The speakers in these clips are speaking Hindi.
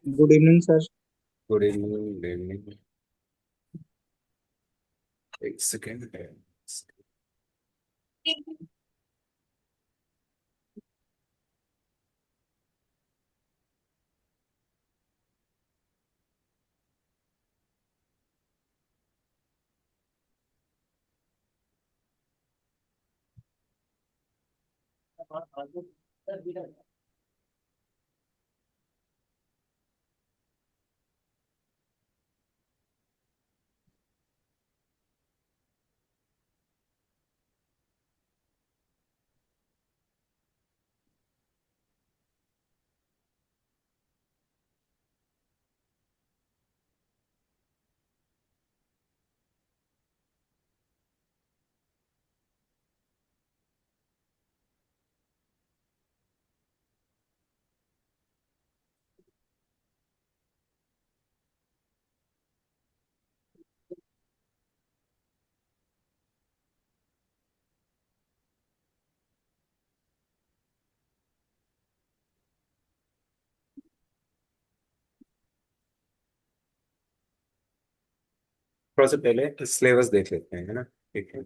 Good evening sir. Good evening, good evening. एक सेकेंड। थोड़ा सा पहले सिलेबस देख लेते हैं, है ना? ठीक है।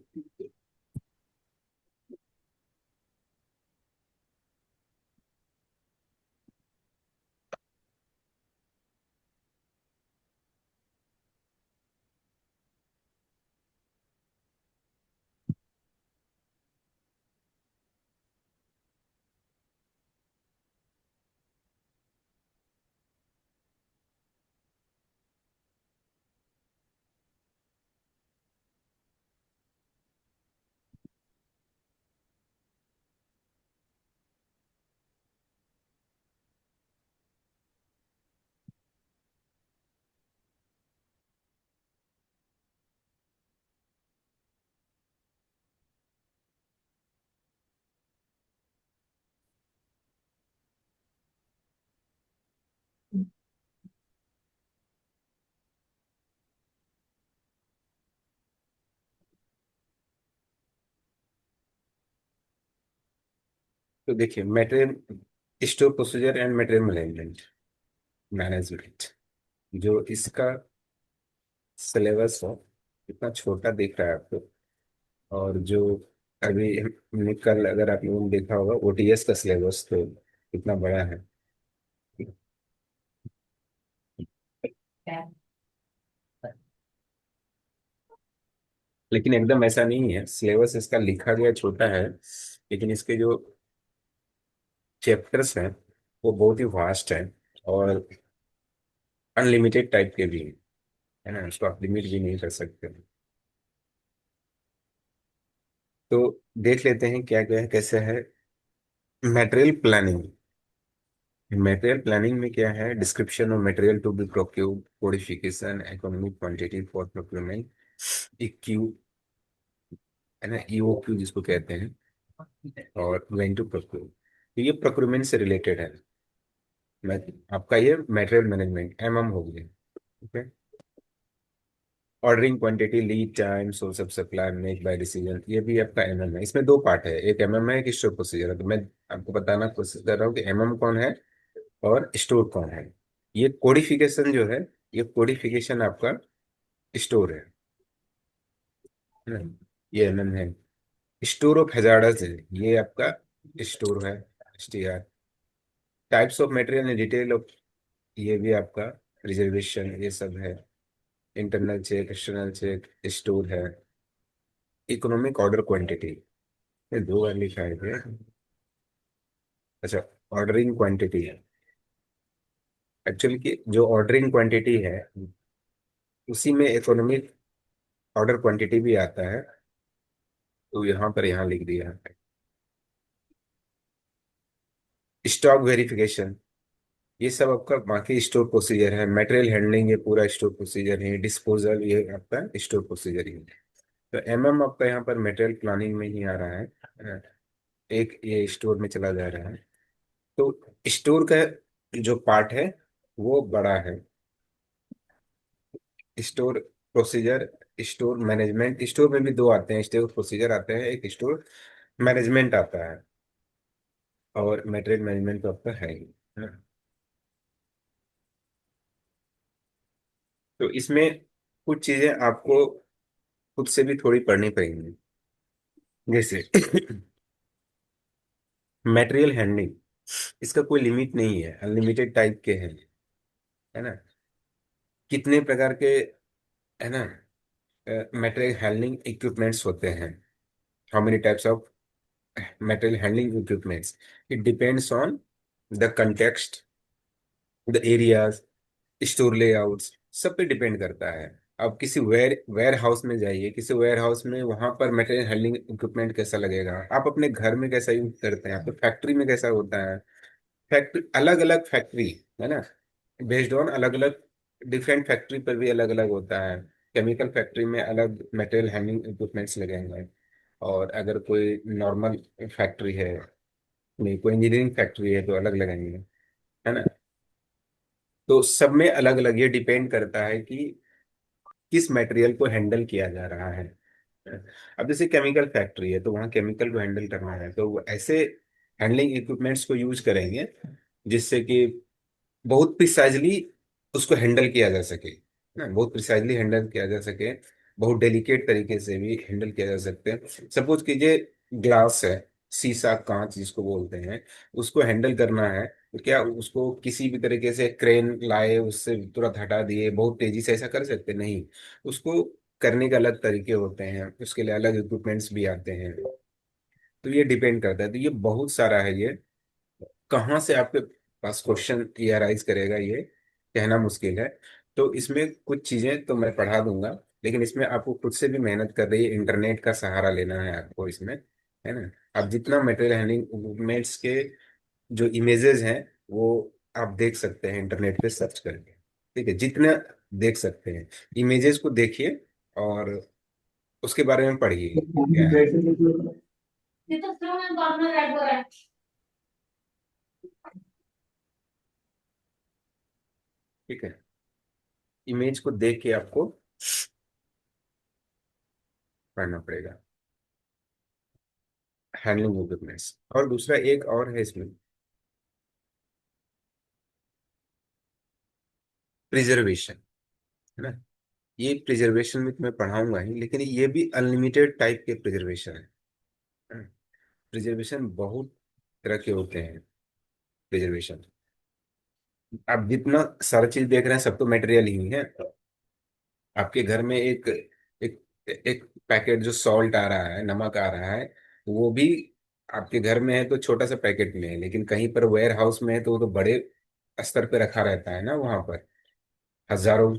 तो देखिए, material store procedure and material management management जो इसका सिलेबस है, इतना छोटा दिख रहा है आपको। और जो अभी हमने कल, अगर आप लोगों ने देखा होगा, ओटीएस का सिलेबस तो कितना बड़ा है। लेकिन एकदम ऐसा नहीं है, सिलेबस इसका लिखा गया छोटा है, लेकिन इसके जो चैप्टर्स हैं वो बहुत ही वास्ट है और अनलिमिटेड टाइप के भी हैं, है ना? उसको आप लिमिट भी नहीं कर सकते। तो देख लेते हैं क्या क्या है, कैसे है। Material planning. मटेरियल प्लानिंग में क्या है? Description of material to be procured, codification, economic quantity for procurement, Q, है ना, ईओक्यू जिसको कहते हैं, और व्हेन टू प्रोक्यूर। तो ये प्रोक्यूरमेंट से रिलेटेड है। मैं आपका ये मटेरियल मैनेजमेंट एमएम हो गया। ठीक है। Ordering quantity, lead time, source of supply, make buy decision, ये भी आपका एमएम है। इसमें दो पार्ट है, एक एमएम है, एक स्टोर प्रोसीजर है। तो मैं आपको बताना कोशिश कर रहा हूँ कि एमएम कौन है और स्टोर कौन है। ये कोडिफिकेशन जो है, ये कोडिफिकेशन आपका स्टोर है ना? ये एमएम है। स्टोर ऑफ हैजार्डस है, ये आपका स्टोर है, STR. Types of material in detail of, ये भी आपका रिजर्वेशन, ये सब है। Internal check, external check, store है। इकोनॉमिक ऑर्डर क्वांटिटी, ये दो बार लिखा है। अच्छा, ऑर्डरिंग क्वांटिटी है। एक्चुअली की जो ऑर्डरिंग क्वांटिटी है, उसी में इकोनॉमिक ऑर्डर क्वांटिटी भी आता है। तो यहाँ पर यहाँ लिख दिया है। स्टॉक वेरिफिकेशन, ये सब आपका बाकी स्टोर प्रोसीजर है। मटेरियल हैंडलिंग ये पूरा स्टोर प्रोसीजर है। डिस्पोजल ये आपका स्टोर प्रोसीजर ही है। तो आपका यहाँ पर मटेरियल प्लानिंग में ही आ रहा है। एक ये स्टोर में चला जा रहा है। तो स्टोर का जो पार्ट है वो बड़ा है। Store procedure, store management, store में भी दो आते हैं, स्टोर प्रोसीजर आते हैं, एक स्टोर मैनेजमेंट आता है, और मटेरियल मैनेजमेंट तो आपका है ही, है ना। तो इसमें कुछ चीजें आपको खुद से भी थोड़ी पढ़नी पड़ेंगी। जैसे मटेरियल हैंडलिंग, इसका कोई लिमिट नहीं है, अनलिमिटेड टाइप के हैं, है ना। कितने प्रकार के, है ना, मटेरियल हैंडलिंग इक्विपमेंट्स होते हैं। How many types of material handling equipments, it depends on the context, the areas, store layouts, सब पे डिपेंड करता है। आप किसी वेयर हाउस में जाइए, किसी वेयर हाउस में वहां पर मटेरियल हैंडलिंग इक्विपमेंट कैसा लगेगा, आप अपने घर में कैसा यूज करते हैं, आपके फैक्ट्री में कैसा होता है। फैक्ट्री, अलग अलग फैक्ट्री, है ना, बेस्ड ऑन अलग अलग, डिफरेंट फैक्ट्री पर भी अलग अलग होता है। केमिकल फैक्ट्री में अलग मटेरियल हैंडलिंग इक्विपमेंट्स लगेंगे, और अगर कोई नॉर्मल फैक्ट्री है, नहीं कोई इंजीनियरिंग फैक्ट्री है तो अलग लगेंगे, है ना। तो सब में अलग अलग ये डिपेंड करता है कि किस मटेरियल को हैंडल किया जा रहा है। अब जैसे केमिकल फैक्ट्री है तो वहाँ केमिकल को हैंडल करना है, तो वो ऐसे हैंडलिंग इक्विपमेंट्स को यूज करेंगे जिससे कि बहुत प्रिसाइजली उसको हैंडल किया जा सके, ना, बहुत प्रिसाइजली हैंडल किया जा सके, बहुत डेलिकेट तरीके से भी हैंडल किया जा सकते हैं। सपोज कीजिए ग्लास है, शीशा कांच जिसको बोलते हैं, उसको हैंडल करना है, तो क्या उसको किसी भी तरीके से क्रेन लाए उससे तुरंत हटा दिए बहुत तेजी से, ऐसा कर सकते नहीं। उसको करने के अलग तरीके होते हैं, उसके लिए अलग इक्विपमेंट्स भी आते हैं। तो ये डिपेंड करता है, तो ये बहुत सारा है। ये कहाँ से आपके पास क्वेश्चन ये अराइज करेगा, ये कहना मुश्किल है। तो इसमें कुछ चीजें तो मैं पढ़ा दूंगा, लेकिन इसमें आपको खुद से भी मेहनत कर रही है, इंटरनेट का सहारा लेना है आपको इसमें, है ना। आप जितना मटेरियल हैंडलिंग इक्विपमेंट्स के जो इमेजेस हैं वो आप देख सकते हैं इंटरनेट पे सर्च करके, ठीक है, जितना देख सकते हैं इमेजेस को देखिए, और उसके बारे में पढ़िए क्या है। ठीक है, इमेज को देख के आपको पढ़ना पड़ेगा, हैंडलिंग इक्विपमेंट्स। और दूसरा एक और है इसमें, प्रिजर्वेशन, है ना। ये प्रिजर्वेशन में तुम्हें पढ़ाऊंगा ही, लेकिन ये भी अनलिमिटेड टाइप के प्रिजर्वेशन है। प्रिजर्वेशन बहुत तरह के होते हैं। प्रिजर्वेशन, आप जितना सारा चीज देख रहे हैं सब तो मटेरियल ही है। आपके घर में एक एक पैकेट जो सॉल्ट आ रहा है, नमक आ रहा है, वो भी आपके घर में है तो छोटा सा पैकेट में है, लेकिन कहीं पर वेयर हाउस में है तो वो तो बड़े स्तर पे रखा रहता है ना, वहां पर हजारों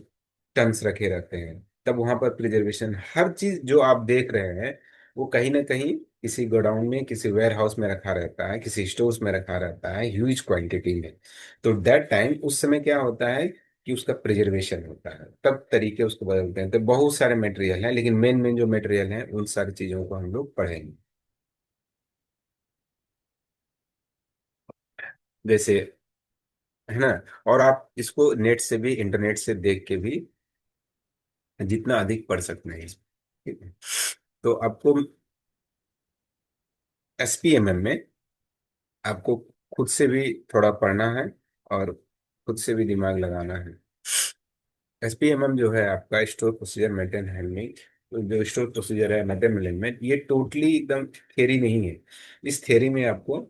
टन्स रखे रहते हैं। तब वहां पर प्रिजर्वेशन, हर चीज जो आप देख रहे हैं वो कहीं ना कहीं किसी गोडाउन में, किसी वेयर हाउस में रखा रहता है, किसी स्टोर्स में रखा रहता है ह्यूज क्वांटिटी में। तो दैट टाइम उस समय क्या होता है कि उसका प्रिजर्वेशन होता है, तब तरीके उसको बदलते हैं। तो बहुत सारे मटेरियल हैं, लेकिन मेन मेन जो मटेरियल हैं उन सारी चीजों को हम लोग पढ़ेंगे। जैसे, है ना, और आप इसको नेट से भी, इंटरनेट से देख के भी जितना अधिक पढ़ सकते हैं, ठीक है। तो आपको एसपीएमएम में आपको खुद से भी थोड़ा पढ़ना है, और खुद से भी दिमाग लगाना है। एसपीएमएम जो है आपका स्टोर प्रोसीजर मेंटेन हैंडलिंग, तो जो स्टोर प्रोसीजर है मेंटेन मैनेजमेंट, ये टोटली एकदम थ्योरी नहीं है। इस थ्योरी में आपको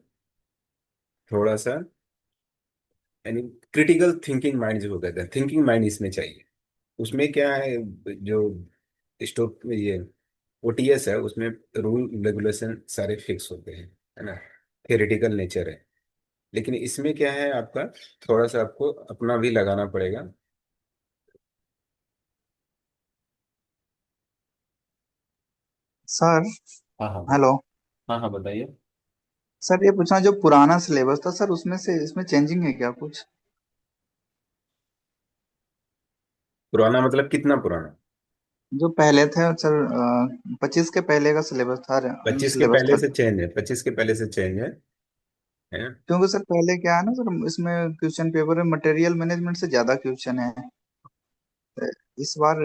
थोड़ा सा, यानी क्रिटिकल थिंकिंग माइंड जो कहते हैं, थिंकिंग माइंड इसमें चाहिए। उसमें क्या है, जो स्टोर ये ओटीएस है उसमें रूल रेगुलेशन सारे फिक्स होते हैं, है ना, थ्योरेटिकल नेचर है। लेकिन इसमें क्या है आपका, थोड़ा सा आपको अपना भी लगाना पड़ेगा। सर। हाँ हाँ। हेलो। हाँ हाँ बताइए। सर ये पूछना, जो पुराना सिलेबस था सर, उसमें से इसमें चेंजिंग है क्या कुछ? पुराना मतलब कितना पुराना? जो पहले थे सर, 25 के पहले का सिलेबस था, जो 25 के सिलेबस पहले था। से चेंज है, 25 के पहले से चेंज है ना? क्योंकि सर पहले क्या है ना सर, इसमें क्वेश्चन पेपर में मटेरियल मैनेजमेंट से ज्यादा क्वेश्चन है। इस बार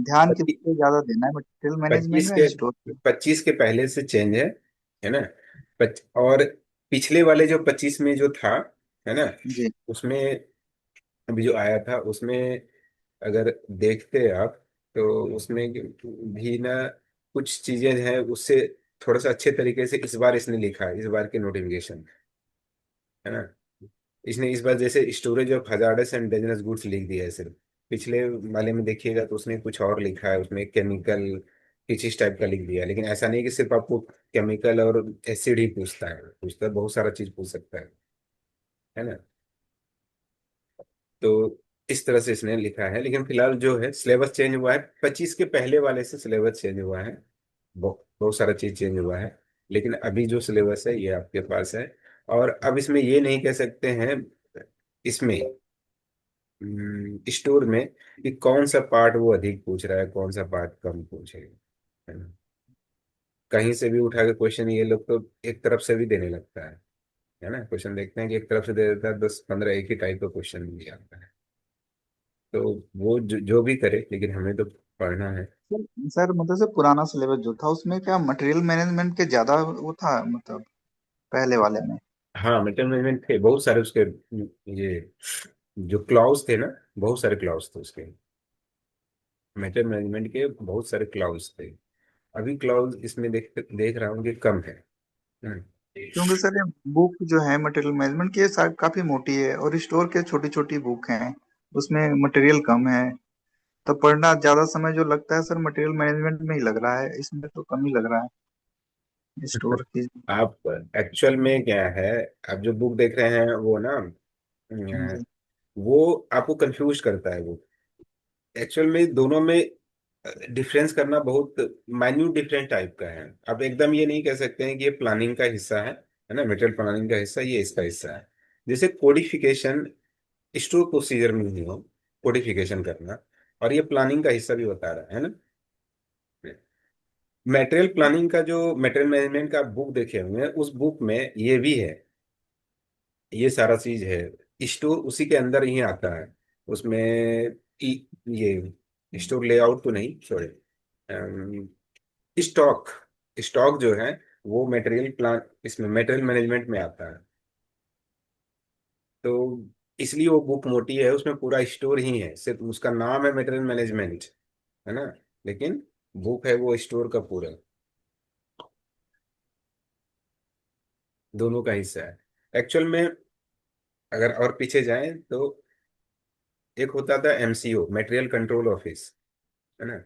ध्यान किस 25 पे ज्यादा देना है, मटेरियल मैनेजमेंट 25 में के स्टोर पे? 25 के पहले से चेंज है ना? और पिछले वाले जो 25 में जो था, है ना, जी। उसमें अभी जो आया था उसमें अगर देखते आप, तो उसमें भी ना कुछ चीजें हैं उससे थोड़ा सा अच्छे तरीके से इस बार इसने लिखा है, इस बार के नोटिफिकेशन, है ना। इसने इस बार जैसे storage of hazardous and dangerous goods लिख दिया है सिर्फ। पिछले वाले में देखिएगा तो उसने कुछ और लिखा है, उसमें केमिकल किस इस टाइप का लिख दिया है। लेकिन ऐसा नहीं कि सिर्फ आपको केमिकल और एसिड ही पूछता है बहुत सारा चीज पूछ सकता है ना। तो इस तरह से इसने लिखा है। लेकिन फिलहाल जो है सिलेबस चेंज हुआ है, 25 के पहले वाले से सिलेबस चेंज हुआ है। बहुत सारा चीज चेंज हुआ है। लेकिन अभी जो सिलेबस है ये आपके पास है। और अब इसमें ये नहीं कह सकते हैं, इसमें स्टोर में, कि कौन सा पार्ट वो अधिक पूछ रहा है, कौन सा पार्ट कम पूछेगा, है ना। कहीं से भी उठा के क्वेश्चन ये लोग तो एक तरफ से भी देने लगता है ना। क्वेश्चन देखते हैं कि एक तरफ से दे देता है, 10-15 एक ही टाइप का क्वेश्चन भी आता है। तो वो जो भी करे, लेकिन हमें तो पढ़ना है। सर मतलब से पुराना सिलेबस जो था उसमें क्या मटेरियल मैनेजमेंट के ज्यादा वो था, मतलब पहले वाले में? हाँ, मेटल मैनेजमेंट थे बहुत सारे उसके, ये जो क्लाउज थे ना, बहुत सारे क्लाउज थे उसके। मेटल मैनेजमेंट के बहुत सारे क्लाउज थे। अभी क्लाउज इसमें देख देख रहा हूँ कि कम है। हम्म। क्योंकि सर ये बुक जो है मटेरियल मैनेजमेंट की, ये काफी मोटी है, और स्टोर के छोटी छोटी बुक हैं, उसमें मटेरियल कम है। तो पढ़ना ज्यादा समय जो लगता है सर मटेरियल मैनेजमेंट में ही लग रहा है, इसमें तो कम ही लग रहा है स्टोर की। आप एक्चुअल में क्या है, आप जो बुक देख रहे हैं वो ना, जी। वो आपको कंफ्यूज करता है वो। एक्चुअल में दोनों में डिफरेंस करना बहुत माइन्यूट डिफरेंट टाइप का है। आप एकदम ये नहीं कह सकते हैं कि ये प्लानिंग का हिस्सा है ना, मटेरियल प्लानिंग का हिस्सा, ये इसका हिस्सा है। जैसे कोडिफिकेशन स्टोर प्रोसीजर में ही हो, कोडिफिकेशन करना, और ये प्लानिंग का हिस्सा भी बता रहा है ना। मटेरियल प्लानिंग का जो मटेरियल मैनेजमेंट का बुक देखे हुए हैं, उस बुक में ये भी है, ये सारा चीज है। स्टोर उसी के अंदर ही आता है। उसमें ये स्टोर लेआउट तो नहीं, सॉरी, स्टॉक, स्टॉक जो है वो मटेरियल प्लान, इसमें मटेरियल मैनेजमेंट में आता है। तो इसलिए वो बुक मोटी है, उसमें पूरा स्टोर ही है, सिर्फ उसका नाम है मटेरियल मैनेजमेंट, है ना। लेकिन बुक है वो स्टोर का पूरा, दोनों का हिस्सा है एक्चुअल में। अगर और पीछे जाएं तो एक होता था एमसीओ, मटेरियल कंट्रोल ऑफिस, है ना।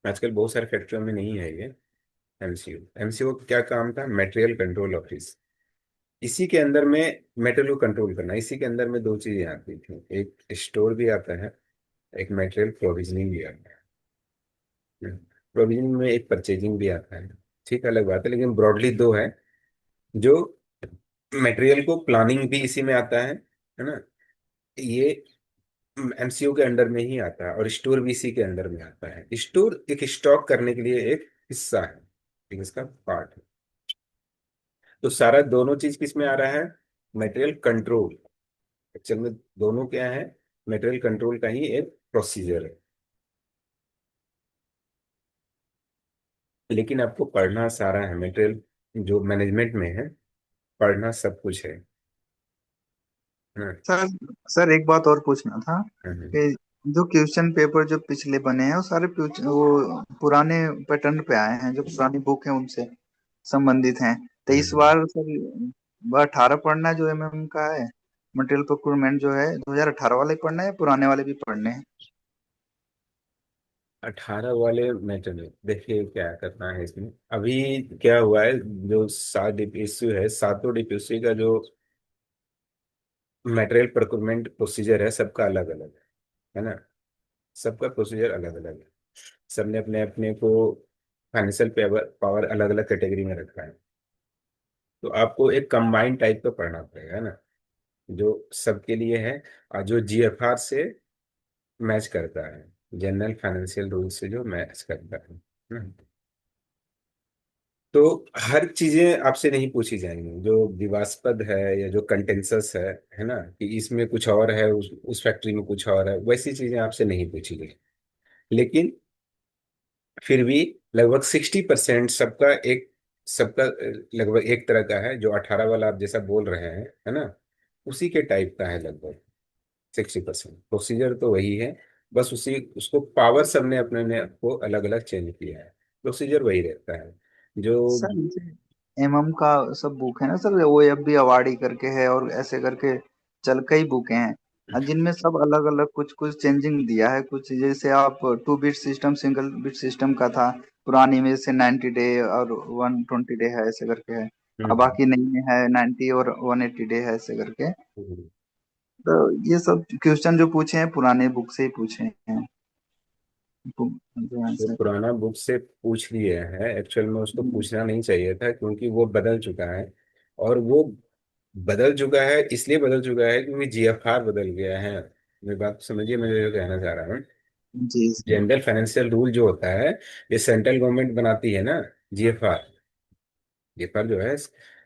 आजकल बहुत सारे फैक्ट्रियों में नहीं है ये एमसीओ। एमसीओ क्या काम था? Material control office. इसी के अंदर में मटेरियल को कंट्रोल करना, इसी के अंदर में दो चीजें आती थी, एक स्टोर भी आता है, एक मटेरियल प्रोविजनिंग भी आता है। प्रोविजनिंग में एक परचेजिंग भी आता है, ठीक अलग बात है, लेकिन ब्रॉडली दो है। जो मटेरियल को प्लानिंग भी इसी में आता है ना। ये एमसीयू के अंडर में ही आता है, और स्टोर भी इसी के अंडर में आता है। स्टोर एक स्टॉक करने के लिए एक हिस्सा है, एक इसका पार्ट है। तो सारा दोनों चीज किस में आ रहा है? Material control. एक्चुअल में दोनों क्या है? मटेरियल कंट्रोल का ही एक प्रोसीजर है। लेकिन आपको पढ़ना सारा है, मटेरियल जो मैनेजमेंट में है, पढ़ना सब कुछ है। हाँ, सर सर एक बात और पूछना था हाँ, कि जो क्वेश्चन पेपर जो पिछले बने हैं वो सारे वो पुराने पैटर्न पे आए हैं, जो पुरानी बुक है उनसे संबंधित हैं। तो इस हाँ। बार सर 18 पढ़ना है जो एमएम का है, मटेरियल प्रोक्योरमेंट जो है 2018 वाले पढ़ना है या पुराने वाले भी पढ़ने हैं? 18 वाले मटेरियल देखिए क्या करना है इसमें। अभी क्या हुआ है, जो 7 डिपीएसयू है, सातों डिपीएसयू का जो मटेरियल प्रोक्योरमेंट प्रोसीजर है, सबका अलग अलग है ना। सबका प्रोसीजर अलग अलग है। सबने अपने अपने को फाइनेंशियल पावर अलग अलग कैटेगरी में रखा है। तो आपको एक कंबाइंड टाइप का पढ़ना पड़ेगा, है ना, जो सबके लिए है, और जो जीएफआर से मैच करता है, जनरल फाइनेंशियल रूल से जो मैच करता है ना। तो हर चीजें आपसे नहीं पूछी जाएंगी जो विवादास्पद है या जो कंटेंसस है ना, कि इसमें कुछ और है, उस फैक्ट्री में कुछ और है, वैसी चीजें आपसे नहीं पूछी गई। लेकिन फिर भी लगभग 60% सबका लगभग एक तरह का है, जो 18 वाला आप जैसा बोल रहे हैं, है ना, उसी के टाइप का है लगभग। 60% प्रोसीजर तो वही है, बस उसी उसको पावर सबने अपने ने को अलग अलग चेंज किया है, प्रोसीजर वही रहता है जो। सर जैसे एमएम का सब बुक है ना सर, वो एफ बी अवार्डी करके है और ऐसे करके चल कई बुकें हैं, जिनमें सब अलग अलग कुछ कुछ चेंजिंग दिया है। कुछ जैसे आप 2 bit system, single bit system का था पुरानी में, जैसे 90 डे और 120 डे है ऐसे करके है। अब हम्म बाकी नई में है 90 और 180 डे है ऐसे करके। हम्म। तो ये सब क्वेश्चन जो पूछे हैं पुराने बुक से ही पूछे हैं। जो है वो सर। पुराना बुक से पूछ लिए है, एक्चुअल में उसको पूछना नहीं चाहिए था, क्योंकि वो बदल चुका है। और वो बदल चुका है, इसलिए बदल चुका है क्योंकि जीएफआर बदल गया है। मेरी बात समझिए, मैं जो कहना चाह रहा हूँ, जी सर। जनरल फाइनेंशियल रूल जो होता है, ये सेंट्रल गवर्नमेंट बनाती है ना। जीएफआर, जीएफआर जो है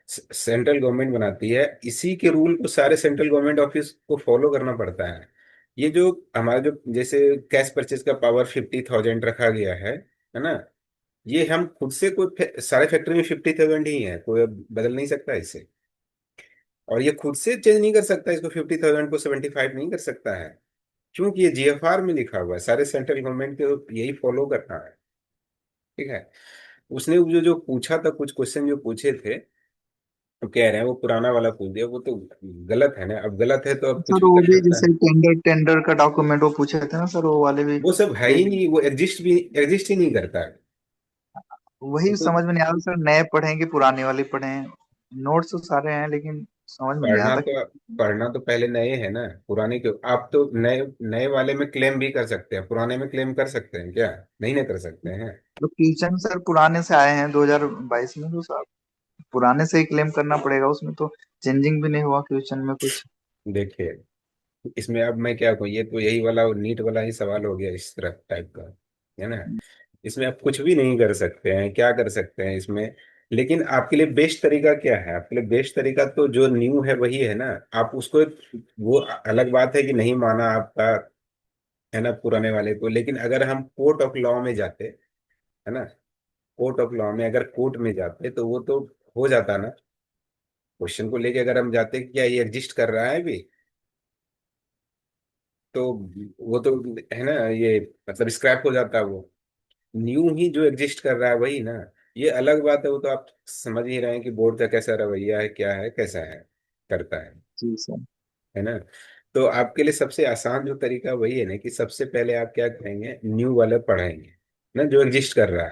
सेंट्रल गवर्नमेंट बनाती है, इसी के रूल को सारे सेंट्रल गवर्नमेंट ऑफिस को फॉलो करना पड़ता है। ये जो हमारा जो जैसे कैश परचेज का पावर 50,000 रखा गया है ना, ये हम खुद से कोई सारे फैक्ट्री में 50,000 ही है, कोई अब बदल नहीं सकता इसे। और ये खुद से चेंज नहीं कर सकता इसको, 50,000 को 75 नहीं कर सकता है, क्योंकि ये जीएफआर में लिखा हुआ है, सारे सेंट्रल गवर्नमेंट को यही फॉलो करना है। ठीक है। उसने जो जो पूछा था, कुछ क्वेश्चन जो पूछे थे, तो कह रहे हैं वो पुराना वाला पूछ दिया, वो तो गलत है ना, अब गलत है तो अब कुछ सर भी वो कर भी सकता जैसे है। टेंडर का डॉक्यूमेंट वो पूछे थे ना सर, वो वाले भी वो सब है दे ही दी। नहीं, वो एग्जिस्ट ही नहीं करता है। वो वही तो समझ में नहीं आता सर, नए पढ़ें कि पुराने वाले पढ़ें। नोट्स तो सारे हैं लेकिन समझ में नहीं पढ़ना आता कि। तो पढ़ना तो पहले नए है ना, पुराने क्यों? आप तो नए नए वाले में क्लेम भी कर सकते हैं, पुराने में क्लेम कर सकते हैं क्या? नहीं ना कर सकते हैं। तो क्वेश्चन सर पुराने से आए हैं 2022 में, तो सर पुराने से ही क्लेम करना पड़ेगा, उसमें तो चेंजिंग भी नहीं हुआ क्वेश्चन में कुछ। देखिए, इसमें अब मैं क्या कहूँ, ये तो यही वाला नीट वाला ही सवाल हो गया इस तरह टाइप का, है ना। इसमें आप कुछ भी नहीं कर सकते हैं, क्या कर सकते हैं इसमें? लेकिन आपके लिए बेस्ट तरीका क्या है? आपके लिए बेस्ट तरीका तो जो न्यू है वही है ना। आप उसको, वो अलग बात है कि नहीं माना आपका, है ना, पुराने वाले को, लेकिन अगर हम कोर्ट ऑफ लॉ में जाते, है ना, कोर्ट ऑफ लॉ में अगर कोर्ट में जाते तो वो तो हो जाता ना। क्वेश्चन को लेके अगर हम जाते कि क्या ये एग्जिस्ट कर रहा है भी, तो वो तो, है ना, ये मतलब स्क्रैप हो जाता वो। न्यू ही जो एग्जिस्ट कर रहा है वही ना। ये अलग बात है, वो तो आप समझ ही रहे हैं कि बोर्ड का कैसा रवैया है, क्या है, कैसा है, करता जी सर। है ना। तो आपके लिए सबसे आसान जो तरीका वही है ना, कि सबसे पहले आप क्या करेंगे, न्यू वाले पढ़ेंगे ना, जो एग्जिस्ट कर रहा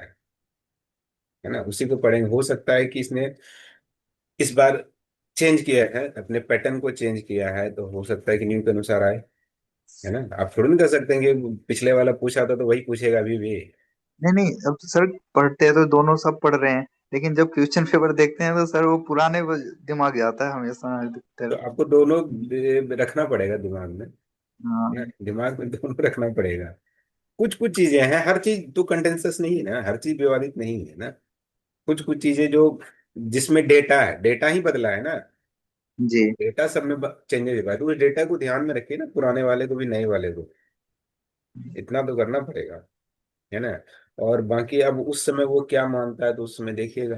है ना, उसी को पढ़ेंगे। हो सकता है कि इसने इस बार चेंज किया है, अपने पैटर्न को चेंज किया है, तो हो सकता है कि न्यू के अनुसार आए, है ना। आप थोड़ी नहीं कर सकते हैं कि पिछले वाला पूछा था तो वही पूछेगा अभी भी। नहीं नहीं, अब तो सर पढ़ते हैं तो दोनों सब पढ़ रहे हैं, लेकिन जब क्वेश्चन पेपर देखते हैं तो सर वो पुराने दिमाग जाता है हमेशा तो अधिकतर। आपको दोनों रखना पड़ेगा दिमाग में, है ना, हाँ दिमाग में दोनों रखना पड़ेगा। कुछ कुछ चीजें हैं, हर चीज तो कंटेंसस नहीं है ना, हर चीज विवादित नहीं है ना। कुछ कुछ चीजें जो, जिसमें डेटा है, डेटा ही बदला है ना, जी। डेटा सब में चेंजेस हुआ है, तो उस डेटा को ध्यान में रखिए ना, पुराने वाले को भी नए वाले को, इतना तो करना पड़ेगा, है ना। और बाकी अब उस समय वो क्या मानता है तो उस समय देखिएगा।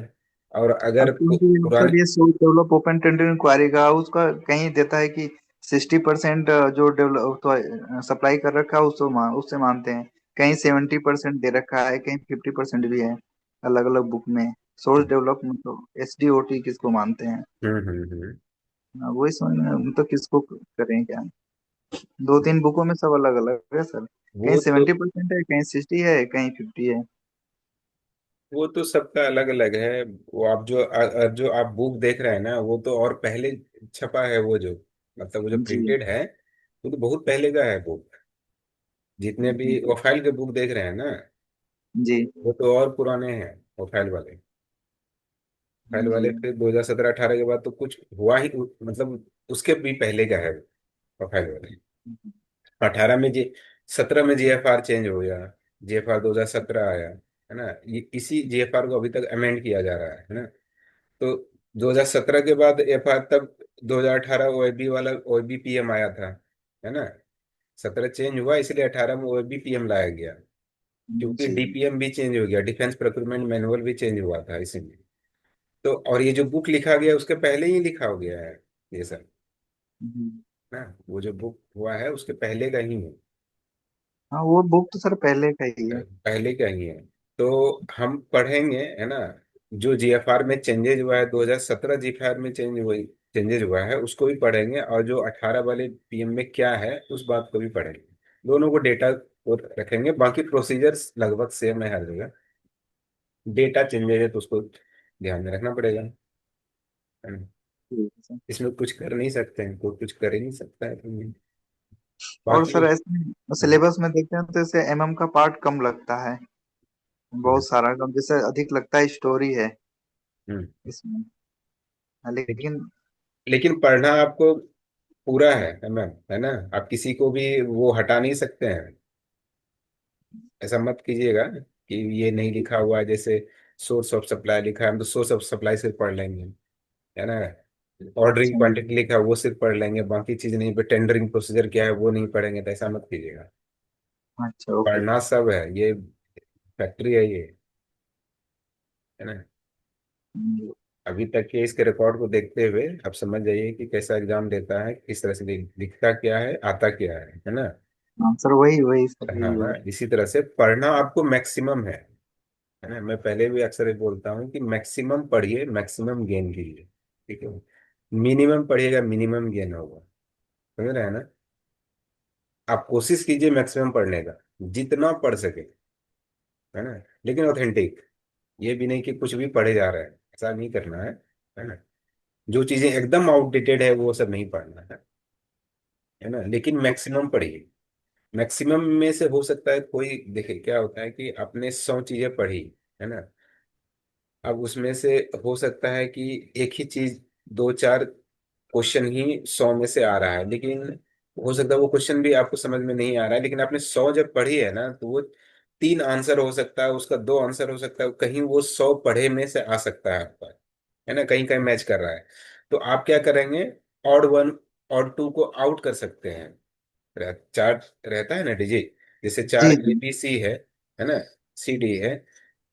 और अब अगर क्योंकि पुराने, सर ये सोच डेवलप ओपन टेंडर इंक्वायरी का उसका कहीं देता है कि 60% जो डेवलप तो सप्लाई कर रखा है उससे मानते हैं, कहीं 70% दे रखा है, कहीं 50% भी है, अलग अलग बुक में। सोर्स डेवलपमेंट तो SDOT किसको मानते हैं। हम्म। हाँ, वही समझ में तो किसको करें क्या। 2-3 बुकों में सब अलग अलग है सर, कहीं वो तो 70% है, कहीं 60 है, कहीं 50 है। वो तो सबका अलग अलग है। वो आप जो आप बुक देख रहे हैं ना, वो तो और पहले छपा है, वो जो मतलब वो जो जी प्रिंटेड है, वो तो बहुत पहले का है बुक। जितने भी वो फाइल के बुक देख रहे हैं ना, जी। वो तो और पुराने हैं वो फाइल वाले। फाइल जी। वाले फिर 2017-18 के बाद तो कुछ हुआ ही, मतलब उसके भी पहले का है प्रोफाइल वाले। 18 में जी, 17 में जीएफआर चेंज हो गया, जीएफआर 2017 आया, है ना। ये इसी जीएफआर को अभी तक अमेंड किया जा रहा है ना। तो 2017 के बाद एफआर, तब 2018 ओएबी वाला ओएबी पीएम आया था, है ना। 17 चेंज हुआ, इसलिए 18 में ओएबी पीएम लाया गया, क्योंकि जी। डीपीएम भी चेंज हो गया, डिफेंस प्रोक्योरमेंट मैनुअल भी चेंज हुआ था इसीलिए। तो और ये जो बुक लिखा गया उसके पहले ही लिखा हो गया है ये सब, हम्म। ना। वो जो बुक हुआ है उसके पहले का ही है, हाँ, वो बुक तो सर पहले का ही है। पहले का ही है। तो हम पढ़ेंगे, है ना, जो जीएफआर में चेंजेज हुआ है, 2017 जीएफआर में चेंजेज हुआ है उसको भी पढ़ेंगे, और जो 18 वाले पीएम में क्या है उस बात को भी पढ़ेंगे। दोनों को डेटा को रखेंगे, बाकी प्रोसीजर्स लगभग सेम है हर जगह। डेटा चेंजेज है तो उसको ध्यान में रखना पड़ेगा, है ना। ठीक है सर। इसमें कुछ कर नहीं सकते हैं, कोई कुछ कर ही नहीं सकता है तो और बाकी। सर ऐसे हम्म। सिलेबस में देखते हैं तो इसे एमएम का पार्ट कम लगता है, हम्म। बहुत सारा कम, जैसे अधिक लगता है स्टोरी है हम्म। इसमें। हाँ, लेकिन लेकिन लेकिन पढ़ना आपको पूरा है मैम, है ना। आप किसी को भी वो हटा नहीं सकते हैं, ऐसा मत कीजिएगा कि ये नहीं लिखा हुआ है, जैसे सोर्स ऑफ सप्लाई लिखा है हम तो सोर्स ऑफ सप्लाई सिर्फ पढ़ लेंगे, है ना। ऑर्डरिंग अच्छा। क्वांटिटी लिखा है वो सिर्फ पढ़ लेंगे, बाकी चीज नहीं पे, टेंडरिंग प्रोसीजर क्या है वो नहीं पढ़ेंगे, तो ऐसा मत कीजिएगा। अच्छा, ओके। पढ़ना सब है, ये फैक्ट्री है ये, है ना। हम्म। अभी तक के इसके रिकॉर्ड को देखते हुए आप समझ जाइए कि कैसा एग्जाम देता है, किस तरह से लिखता क्या है, आता क्या है ना। हाँ सर, वही वही सर, हाँ यही ना, बात। इसी तरह से पढ़ना आपको मैक्सिमम है ना। मैं पहले भी अक्सर ये बोलता हूँ कि मैक्सिमम पढ़िए, मैक्सिमम गेन कीजिए, ठीक है। मिनिमम पढ़िएगा, मिनिमम गेन होगा, समझ रहे हैं ना। आप कोशिश कीजिए मैक्सिमम पढ़ने का, जितना पढ़ सके, है ना। लेकिन ऑथेंटिक, ये भी नहीं कि कुछ भी पढ़े जा रहा है, ऐसा नहीं करना है ना। जो चीजें एकदम आउटडेटेड है वो सब नहीं पढ़ना है ना। लेकिन मैक्सिमम पढ़िए। मैक्सिमम में से हो सकता है कोई, देखिए क्या होता है कि आपने 100 चीजें पढ़ी, है ना। अब उसमें से हो सकता है कि एक ही चीज, दो चार क्वेश्चन ही 100 में से आ रहा है, लेकिन हो सकता है वो क्वेश्चन भी आपको समझ में नहीं आ रहा है, लेकिन आपने 100 जब पढ़ी है ना, तो वो 3 आंसर हो सकता है, उसका 2 आंसर हो सकता है, कहीं वो 100 पढ़े में से आ सकता है आपका, है ना, कहीं कहीं मैच कर रहा है। तो आप क्या करेंगे, ऑड वन, ऑड टू को आउट कर सकते हैं। चार रहता है ना डिजिट, जैसे चार जी ए जी। बी सी है ना, सी डी है।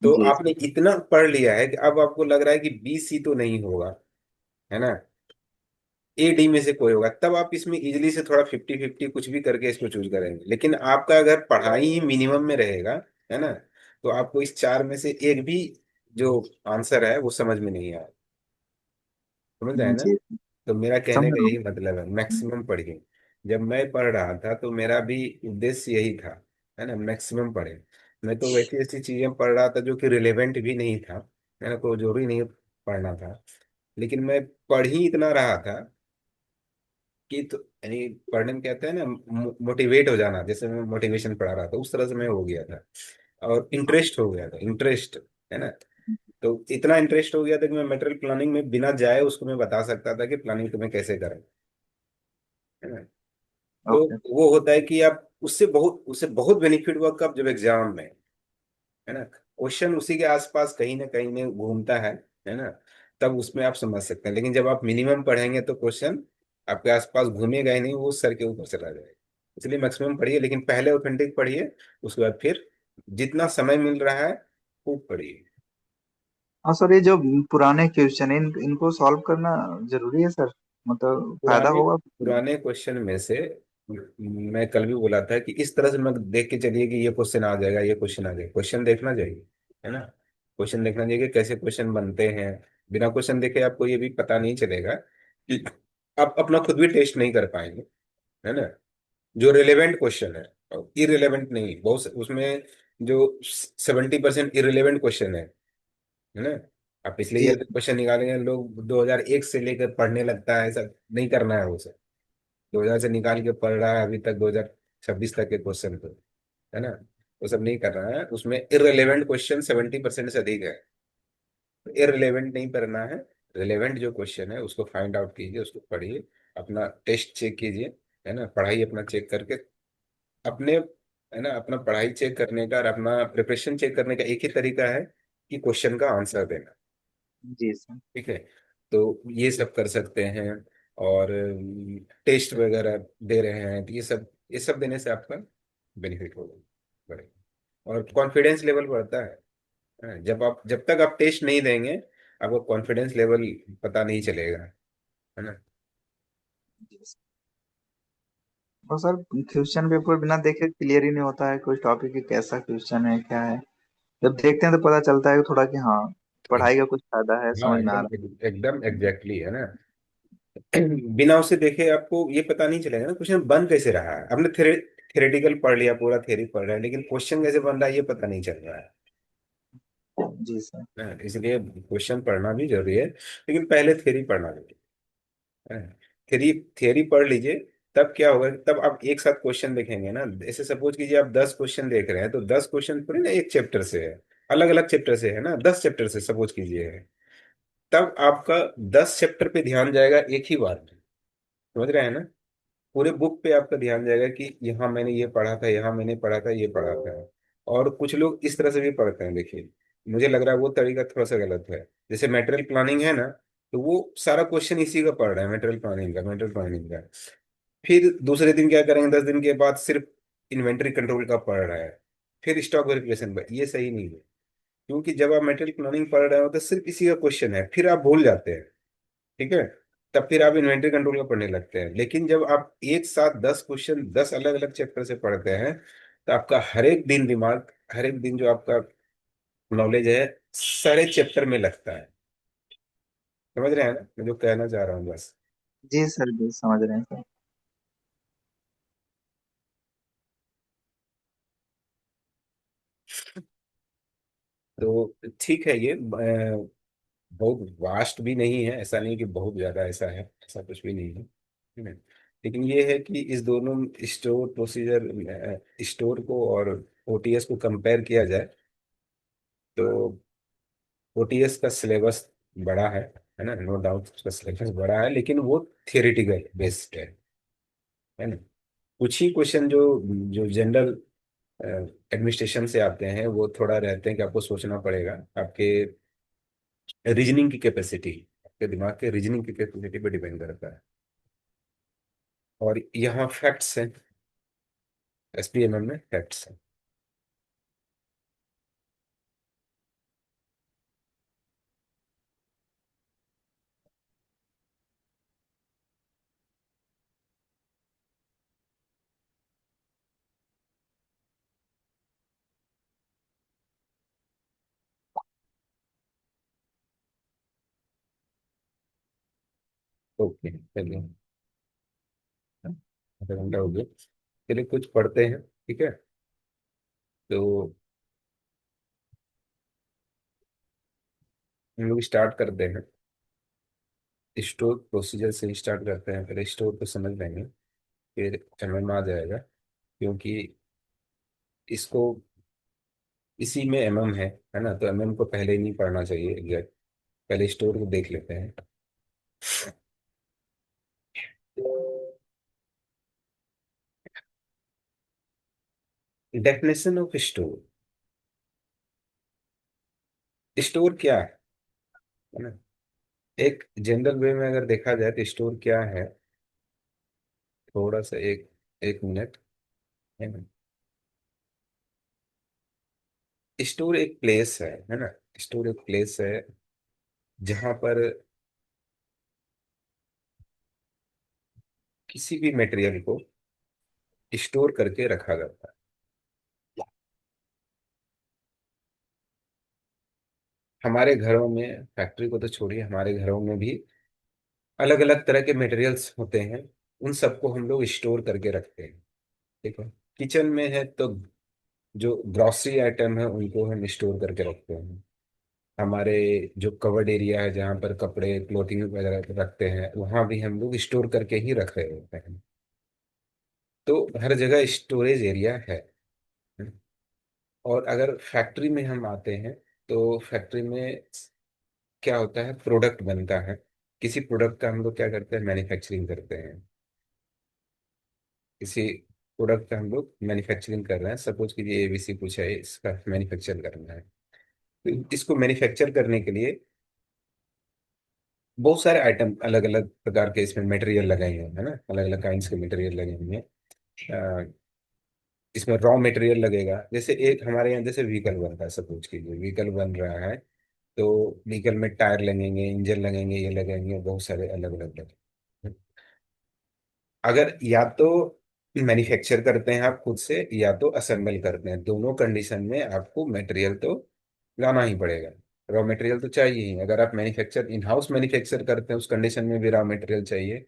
तो जी आपने इतना पढ़ लिया है कि अब आपको लग रहा है कि बी सी तो नहीं होगा, है ना, ए डी में से कोई होगा, तब आप इसमें इजिली से थोड़ा 50-50 कुछ भी करके इसको चूज करेंगे। लेकिन आपका अगर पढ़ाई ही मिनिमम में रहेगा, है ना, तो आपको इस चार में से एक भी जो आंसर है वो समझ में नहीं आया, समझ रहे हैं ना। जी। तो मेरा कहने समझ का रहा यही मतलब है, हूँ। मैक्सिमम पढ़िए। जब मैं पढ़ रहा था तो मेरा भी उद्देश्य यही था, है ना, मैक्सिमम पढ़े। मैं तो वैसी ऐसी चीजें पढ़ रहा था जो कि रिलेवेंट भी नहीं था, है ना, कोई जरूरी नहीं पढ़ना था, लेकिन मैं पढ़ ही इतना रहा था कि, तो यानी पढ़ने में कहते हैं ना, मोटिवेट हो जाना, जैसे मैं मोटिवेशन पढ़ा रहा था उस तरह से मैं हो गया था, और इंटरेस्ट हो गया था, इंटरेस्ट, है ना। तो इतना इंटरेस्ट हो गया था कि मैं मटेरियल प्लानिंग में बिना जाए उसको मैं बता सकता था कि प्लानिंग तुम्हें कैसे करें, है ना। तो ओके। वो होता है कि आप उससे बहुत बेनिफिट हुआ कब, जब एग्जाम में, है ना, क्वेश्चन उसी के आसपास कहीं ना कहीं में घूमता है ना, तब उसमें आप समझ सकते हैं। लेकिन जब आप मिनिमम पढ़ेंगे तो क्वेश्चन आपके आसपास घूमेगा ही नहीं, वो सर के ऊपर चला जाएगा। इसलिए मैक्सिमम पढ़िए, लेकिन पहले ऑथेंटिक पढ़िए, उसके बाद फिर जितना समय मिल रहा है खूब पढ़िए। हाँ सर, ये जो पुराने क्वेश्चन है इनको सॉल्व करना जरूरी है सर, मतलब फायदा पुराने होगा। पुराने क्वेश्चन में से, मैं कल भी बोला था कि इस तरह से मत देख के चलिए कि ये क्वेश्चन आ जाएगा, ये क्वेश्चन आ जाएगा, क्वेश्चन देखना चाहिए, है ना। क्वेश्चन देखना चाहिए कि कैसे क्वेश्चन बनते हैं। बिना क्वेश्चन देखे आपको ये भी पता नहीं चलेगा कि आप अपना खुद भी टेस्ट नहीं कर पाएंगे, है ना। जो रिलेवेंट क्वेश्चन है, और इरेलीवेंट नहीं, बहुत उसमें जो 70% इरेलीवेंट क्वेश्चन है ना। आप पिछले जी। ईयर का क्वेश्चन निकालेंगे, लोग 2001 से लेकर पढ़ने लगता है, ऐसा नहीं करना है उसे। 2000 से निकाल के पढ़ रहा है अभी तक 2026 तक के क्वेश्चन को, है ना। वो सब नहीं कर रहा है, उसमें इररिलेवेंट क्वेश्चन 70% से अधिक है। इररिलेवेंट नहीं पढ़ना है। रिलेवेंट जो क्वेश्चन है उसको फाइंड आउट कीजिए, उसको पढ़िए, अपना टेस्ट चेक कीजिए, है ना, पढ़ाई अपना चेक करके अपने, है ना, अपना पढ़ाई चेक करने का और अपना प्रिपरेशन चेक करने का एक ही तरीका है कि क्वेश्चन का आंसर देना। जी सर। ठीक है, तो ये सब कर सकते हैं। और टेस्ट वगैरह दे रहे हैं तो ये सब देने से आपका बेनिफिट होगा, बढ़ेगा और कॉन्फिडेंस लेवल बढ़ता है। हाँ, जब तक आप टेस्ट नहीं देंगे आपको कॉन्फिडेंस लेवल पता नहीं चलेगा, है ना। जी सर। और सर क्वेश्चन पेपर बिना देखे क्लियर ही नहीं होता है कोई टॉपिक की, कैसा क्वेश्चन है क्या है। जब देखते हैं तो पता चलता है थोड़ा कि हाँ एक- पढ़ाई का कुछ फायदा है, हाँ, समझ में आ एकदम रहा एकदम है। एग्जैक्टली, है ना। बिना उसे देखे आपको ये पता नहीं चलेगा ना क्वेश्चन बन कैसे रहा है। आपने थ्योरेटिकल पढ़ लिया, पूरा थ्योरी पढ़ रहा है, लेकिन क्वेश्चन कैसे बन रहा है ये पता नहीं चल रहा है जी सर। ना। इसलिए क्वेश्चन पढ़ना भी जरूरी है, लेकिन पहले थ्योरी पढ़ना जरूरी है। थ्योरी थ्योरी पढ़ लीजिए, तब क्या होगा, तब आप एक साथ क्वेश्चन देखेंगे ना। ऐसे सपोज कीजिए आप 10 क्वेश्चन देख रहे हैं, तो 10 क्वेश्चन थोड़ी ना एक चैप्टर से है, अलग अलग चैप्टर से है ना, 10 चैप्टर से सपोज कीजिए है। तब आपका 10 चैप्टर पे ध्यान जाएगा एक ही बार में, समझ रहे हैं ना। पूरे बुक पे आपका ध्यान जाएगा कि यहाँ मैंने ये पढ़ा था, यहाँ मैंने पढ़ा था, ये पढ़ा था। और कुछ लोग इस तरह से भी पढ़ते हैं, देखिए, मुझे लग रहा है वो तरीका थोड़ा सा गलत है। जैसे मेटेरियल प्लानिंग है ना, तो वो सारा क्वेश्चन इसी का पढ़ रहा है, मेटेरियल प्लानिंग का। फिर दूसरे दिन क्या करेंगे, 10 दिन के बाद सिर्फ इन्वेंटरी कंट्रोल का पढ़ रहा है, फिर स्टॉक वेरिफिकेशन का। ये सही नहीं है, क्योंकि जब आप मेटेरियल प्लानिंग पढ़ रहे हो तो सिर्फ इसी का क्वेश्चन है, फिर आप भूल जाते हैं। ठीक है, तब फिर आप इन्वेंटरी कंट्रोल का पढ़ने लगते हैं। लेकिन जब आप एक साथ 10 क्वेश्चन 10 अलग अलग चैप्टर से पढ़ते हैं, तो आपका हर एक दिन दिमाग, हर एक दिन जो आपका नॉलेज है सारे चैप्टर में लगता है। समझ रहे हैं ना मैं जो कहना चाह रहा हूँ, बस। जी सर, जी समझ रहे हैं सर। तो ठीक है, ये बहुत वास्ट भी नहीं है, ऐसा नहीं कि बहुत ज्यादा ऐसा है, ऐसा कुछ भी नहीं है, ठीक है। लेकिन ये है कि इस दोनों स्टोर प्रोसीजर, स्टोर को और ओटीएस को कंपेयर किया जाए, तो ओटीएस का सिलेबस बड़ा है ना, नो डाउट उसका सिलेबस बड़ा है, लेकिन वो थियोरेटिकल बेस्ड है ना। कुछ ही क्वेश्चन जो जो जनरल एडमिनिस्ट्रेशन से आते हैं वो थोड़ा रहते हैं कि आपको सोचना पड़ेगा, आपके रीजनिंग की कैपेसिटी, आपके दिमाग के रीजनिंग की कैपेसिटी पे डिपेंड करता है। और यहाँ फैक्ट्स हैं, एसपीएमएम में फैक्ट्स हैं। ओके, चलिए, आधा घंटा हो गया, चलिए कुछ पढ़ते हैं, ठीक है। तो हम लोग स्टार्ट करते हैं, स्टोर प्रोसीजर से ही स्टार्ट करते हैं। पहले स्टोर को समझ लेंगे, फिर एमएम आ जाएगा, क्योंकि इसको इसी में एमएम है ना, तो एमएम को पहले ही नहीं पढ़ना चाहिए एग्जैक्ट। पहले स्टोर को देख लेते हैं। डेफिनेशन ऑफ स्टोर, स्टोर क्या है ना, एक जनरल वे में अगर देखा जाए तो स्टोर क्या है, थोड़ा सा एक एक मिनट, है ना। स्टोर एक प्लेस है ना, स्टोर एक प्लेस है जहां पर किसी भी मटेरियल को स्टोर करके रखा जाता है। हमारे घरों में, फैक्ट्री को तो छोड़िए, हमारे घरों में भी अलग अलग तरह के मटेरियल्स होते हैं, उन सबको हम लोग स्टोर करके रखते हैं। ठीक है, किचन में है तो जो ग्रॉसरी आइटम है उनको हम स्टोर करके रखते हैं। हमारे जो कवर्ड एरिया है जहाँ पर कपड़े क्लोथिंग वगैरह रखते हैं, वहां भी हम लोग स्टोर करके ही रख रहे होते हैं। तो हर जगह स्टोरेज एरिया है। और अगर फैक्ट्री में हम आते हैं, तो फैक्ट्री में क्या होता है, प्रोडक्ट बनता है। किसी प्रोडक्ट का हम लोग क्या करते हैं, मैन्युफैक्चरिंग करते हैं। किसी प्रोडक्ट का हम लोग मैन्युफैक्चरिंग कर रहे हैं, सपोज कीजिए एबीसी कुछ है, इसका मैन्युफैक्चर करना है। तो इसको मैन्युफैक्चर करने के लिए बहुत सारे आइटम, अलग अलग प्रकार के इसमें मटेरियल लगाए हुए हैं, है ना, अलग अलग काइंड्स के मटेरियल लगे हुए हैं। अ, इसमें रॉ मटेरियल लगेगा, जैसे एक हमारे यहाँ जैसे व्हीकल बनता है, सपोज कीजिए व्हीकल बन रहा है। तो व्हीकल में टायर लगेंगे, इंजन लगेंगे, ये लगेंगे, बहुत सारे अलग अलग लगेंगे। अगर या तो मैन्युफैक्चर करते हैं आप खुद से, या तो असेंबल करते हैं, दोनों कंडीशन में आपको मटेरियल तो लाना ही पड़ेगा। रॉ मटेरियल तो चाहिए ही। अगर आप मैन्युफैक्चर इन हाउस मैन्युफैक्चर करते हैं, उस कंडीशन में भी रॉ मटेरियल चाहिए।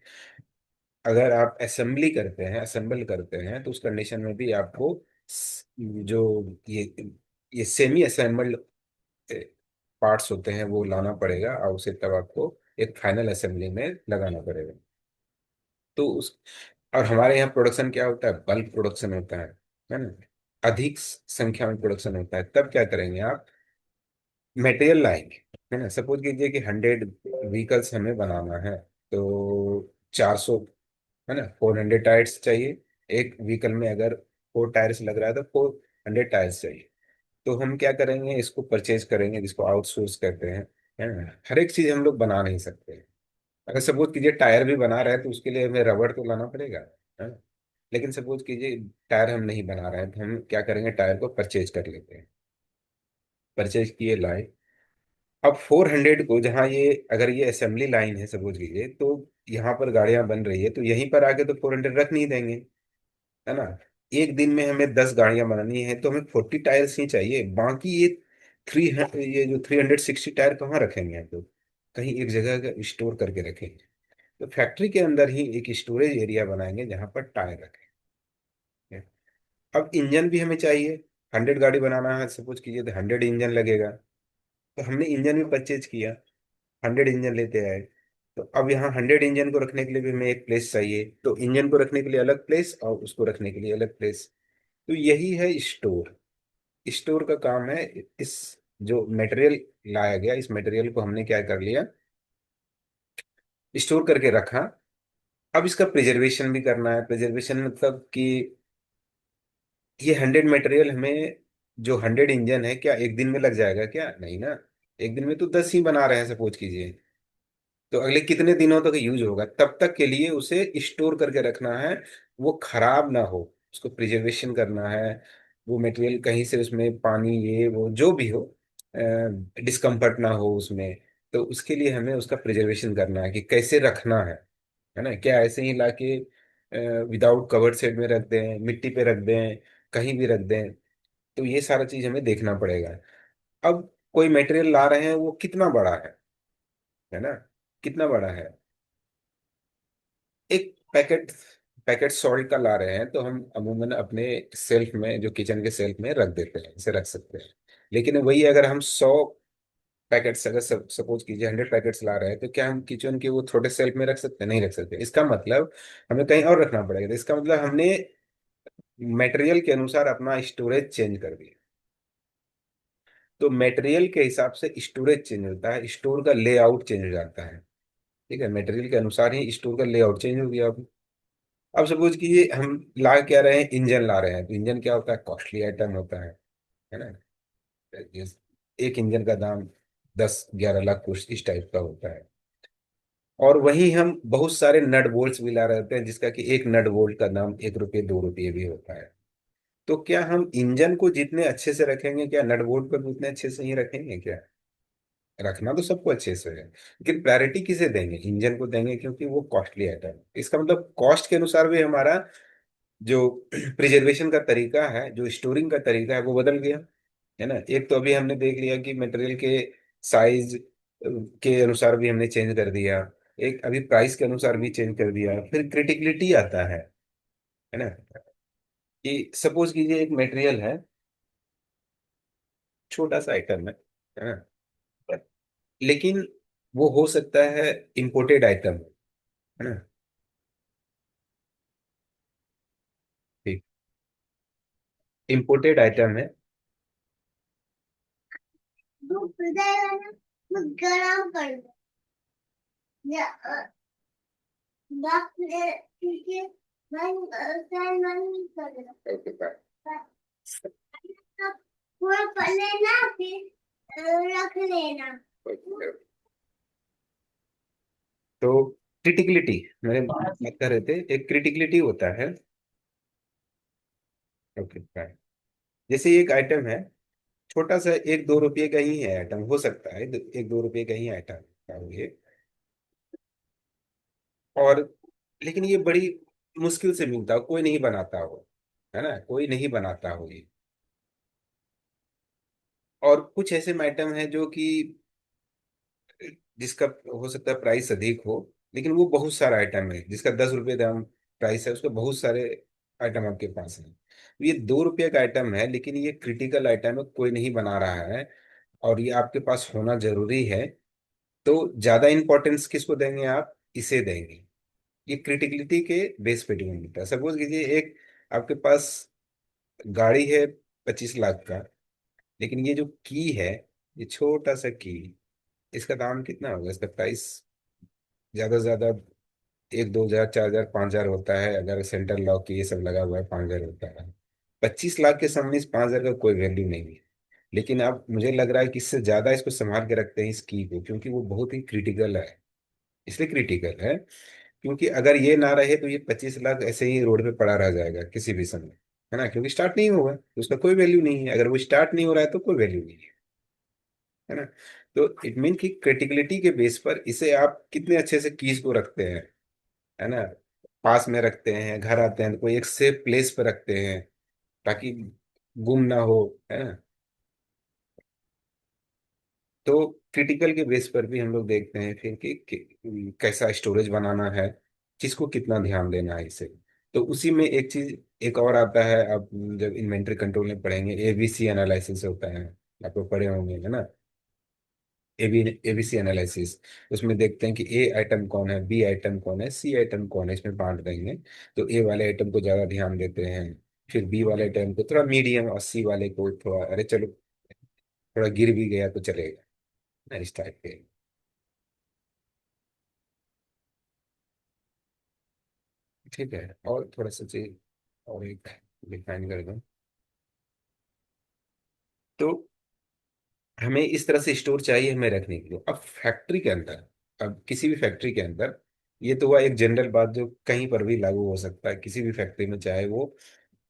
अगर आप असेंबली करते हैं, असेंबल करते हैं, तो उस कंडीशन में भी आपको जो ये सेमी असेंबल्ड पार्ट्स होते हैं वो लाना पड़ेगा, और उसे तब आपको एक फाइनल असेंबली में लगाना पड़ेगा। तो उस और हमारे यहाँ प्रोडक्शन क्या होता है, बल्क प्रोडक्शन होता है ना, अधिक संख्या में प्रोडक्शन होता है। तब क्या करेंगे आप, मटेरियल लाएंगे, है ना। सपोज कीजिए कि 100 व्हीकल्स हमें बनाना है, तो 400, है ना, 400 टायर्स चाहिए। एक व्हीकल में अगर 4 टायर्स लग रहा है तो 400 टायर्स चाहिए। तो हम क्या करेंगे, इसको परचेज करेंगे, जिसको आउटसोर्स कहते हैं, है ना। हर एक चीज हम लोग बना नहीं सकते। अगर सपोज कीजिए टायर भी बना रहे हैं, तो उसके लिए हमें रबड़ तो लाना पड़ेगा, है ना। लेकिन सपोज कीजिए टायर हम नहीं बना रहे हैं, तो हम क्या करेंगे, टायर को परचेज कर लेते हैं। परचेज किए, लाए। अब 400 को जहाँ ये, अगर ये असेंबली लाइन है सपोज कीजिए, तो यहाँ पर गाड़ियां बन रही है, तो यहीं पर आके तो 400 रख नहीं देंगे, है ना। एक दिन में हमें 10 गाड़ियां बनानी है, तो हमें 40 टायर्स ही चाहिए। बाकी ये थ्री ये जो 360 टायर कहाँ रखेंगे हम लोग, कहीं एक जगह का स्टोर करके रखेंगे। तो फैक्ट्री के अंदर ही एक स्टोरेज एरिया बनाएंगे जहां पर टायर रखेंगे। अब इंजन भी हमें चाहिए। 100 गाड़ी बनाना है सपोज कीजिए, तो 100 इंजन लगेगा। तो हमने इंजन भी परचेज किया, 100 इंजन लेते आए। तो अब यहाँ 100 इंजन को रखने के लिए भी हमें एक प्लेस चाहिए, तो इंजन को रखने के लिए अलग प्लेस और उसको रखने के लिए अलग प्लेस। तो यही है स्टोर। स्टोर का काम है। इस जो मटेरियल लाया गया, इस मटेरियल को हमने क्या कर लिया, स्टोर करके रखा। अब इसका प्रिजर्वेशन भी करना है। प्रिजर्वेशन मतलब कि ये 100 मटेरियल हमें, जो 100 इंजन है, क्या एक दिन में लग जाएगा, क्या नहीं ना। एक दिन में तो 10 ही बना रहे हैं सपोज कीजिए, तो अगले कितने दिनों तक यूज होगा, तब तक के लिए उसे स्टोर करके रखना है। वो खराब ना हो, उसको प्रिजर्वेशन करना है। वो मटेरियल कहीं से उसमें पानी ये वो जो भी हो, डिस्कम्फर्ट ना हो उसमें। तो उसके लिए हमें उसका प्रिजर्वेशन करना है कि कैसे रखना है ना। क्या ऐसे ही लाके विदाउट कवर्ड सेट में रख दें, मिट्टी पे रख दें, कहीं भी रख दें। तो ये सारा चीज हमें देखना पड़ेगा। अब कोई मटेरियल ला रहे हैं, वो कितना बड़ा है ना, कितना बड़ा है। एक पैकेट पैकेट सॉल्ट का ला रहे हैं, तो हम अमूमन अपने सेल्फ में, जो किचन के सेल्फ में रख देते हैं, इसे रख सकते हैं। लेकिन वही अगर हम 100 पैकेट्स, अगर सपोज कीजिए 100 पैकेट्स ला रहे हैं, तो क्या हम किचन के वो छोटे सेल्फ में रख सकते हैं, नहीं रख सकते। इसका मतलब हमें कहीं और रखना पड़ेगा। तो इसका मतलब हमने मटेरियल के अनुसार अपना स्टोरेज चेंज कर दिया। तो मटेरियल के हिसाब से स्टोरेज चेंज होता है, स्टोर का लेआउट चेंज हो जाता है। ठीक है, मटेरियल के अनुसार ही स्टोर का लेआउट चेंज हो गया। अब सपोज कीजिए हम ला क्या रहे हैं, इंजन ला रहे हैं, तो इंजन क्या होता है, कॉस्टली आइटम होता है ना। एक इंजन का दाम 10-11 लाख कुछ इस टाइप का होता है। और वहीं हम बहुत सारे नट बोल्ट्स भी ला रहे होते हैं, जिसका कि एक नट बोल्ट का दाम 1 रुपये 2 रुपये भी होता है। तो क्या हम इंजन को जितने अच्छे से रखेंगे, क्या नट बोल्ट को भी उतने अच्छे से ही रखेंगे क्या। रखना तो सबको अच्छे से है, लेकिन प्रायोरिटी किसे देंगे, इंजन को देंगे, क्योंकि वो कॉस्टली आइटम है। इसका मतलब कॉस्ट के अनुसार भी हमारा जो प्रिजर्वेशन का तरीका है, जो स्टोरिंग का तरीका है, वो बदल गया, है ना। एक तो अभी हमने देख लिया कि मटेरियल के साइज के अनुसार भी हमने चेंज कर दिया। एक अभी प्राइस के अनुसार भी चेंज कर दिया। फिर क्रिटिकलिटी आता है ना, कि सपोज कीजिए एक मटेरियल है, छोटा सा आइटम है ना, लेकिन वो हो सकता है इंपोर्टेड आइटम, है ना। ठीक, इंपोर्टेड आइटम है। गरम कर दो या रख ले ठीक है बंद फैन बंद कर दो ओके बाय पूरा पढ़ लेना फिर रख लेना ओके तो क्रिटिकलिटी मैंने बात कर रहे थे, एक क्रिटिकलिटी होता है। Okay bye. जैसे एक आइटम है, छोटा सा 1-2 रुपये का ही है आइटम, हो सकता है 1-2 रुपये का ही आइटम है ये, और लेकिन ये बड़ी मुश्किल से मिलता हो, कोई नहीं बनाता हो, है ना, कोई नहीं बनाता हो ये। और कुछ ऐसे आइटम है जो कि जिसका हो सकता है प्राइस अधिक हो, लेकिन वो बहुत सारा आइटम है जिसका 10 रुपये दाम प्राइस है, उसका बहुत सारे आइटम आपके पास है। ये 2 रुपये का आइटम है, लेकिन ये क्रिटिकल आइटम है, कोई नहीं बना रहा है, और ये आपके पास होना जरूरी है। तो ज्यादा इंपॉर्टेंस किसको देंगे आप? इसे देंगे। ये क्रिटिकलिटी के बेस पे डिपेंड होता है। सपोज कीजिए एक आपके पास गाड़ी है 25 लाख का, लेकिन ये जो की है, ये छोटा सा की, इसका दाम कितना होगा? इसका प्राइस ज्यादा से ज्यादा 1-2 हजार 4 हजार 5 हजार होता है, अगर सेंट्रल लॉक की ये सब लगा हुआ है 5 हजार होता है। 25 लाख के सामने इस 5 हजार का कोई वैल्यू नहीं है। लेकिन अब मुझे लग रहा है कि इससे ज्यादा इसको संभाल के रखते हैं इस की को, क्योंकि वो बहुत ही क्रिटिकल है। इसलिए क्रिटिकल है क्योंकि अगर ये ना रहे तो ये 25 लाख ऐसे ही रोड पे पड़ा रह जाएगा किसी भी समय, है ना, क्योंकि स्टार्ट नहीं होगा तो उसका कोई वैल्यू नहीं है। अगर वो स्टार्ट नहीं हो रहा है तो कोई वैल्यू नहीं है ना। तो इट मीन कि क्रिटिकलिटी के बेस पर इसे आप कितने अच्छे से कीज को रखते हैं, है ना, पास में रखते हैं, घर आते हैं तो कोई एक सेफ प्लेस पर रखते हैं ताकि गुम ना हो, है ना। तो क्रिटिकल के बेस पर भी हम लोग देखते हैं फिर कि कैसा स्टोरेज बनाना है, किसको कितना ध्यान देना है इसे। तो उसी में एक चीज एक और आता है, आप जब इन्वेंटरी कंट्रोल में पढ़ेंगे एबीसी एनालिसिस होता है, आप लोग पढ़े होंगे, है ना। एबीसी एनालिसिस, उसमें देखते हैं कि ए आइटम कौन है, बी आइटम कौन है, सी आइटम कौन है, इसमें बांट देंगे। तो ए वाले आइटम को ज्यादा ध्यान देते हैं, फिर बी वाले आइटम को थोड़ा मीडियम, और सी वाले को थोड़ा अरे चलो थोड़ा गिर भी गया तो चलेगा, इस टाइप के। ठीक है, और थोड़ा सा चीज और एक डिफाइन कर दूं, तो हमें इस तरह से स्टोर चाहिए हमें रखने के लिए। अब फैक्ट्री के अंदर, अब किसी भी फैक्ट्री के अंदर, ये तो हुआ एक जनरल बात जो कहीं पर भी लागू हो सकता है, किसी भी फैक्ट्री में, चाहे वो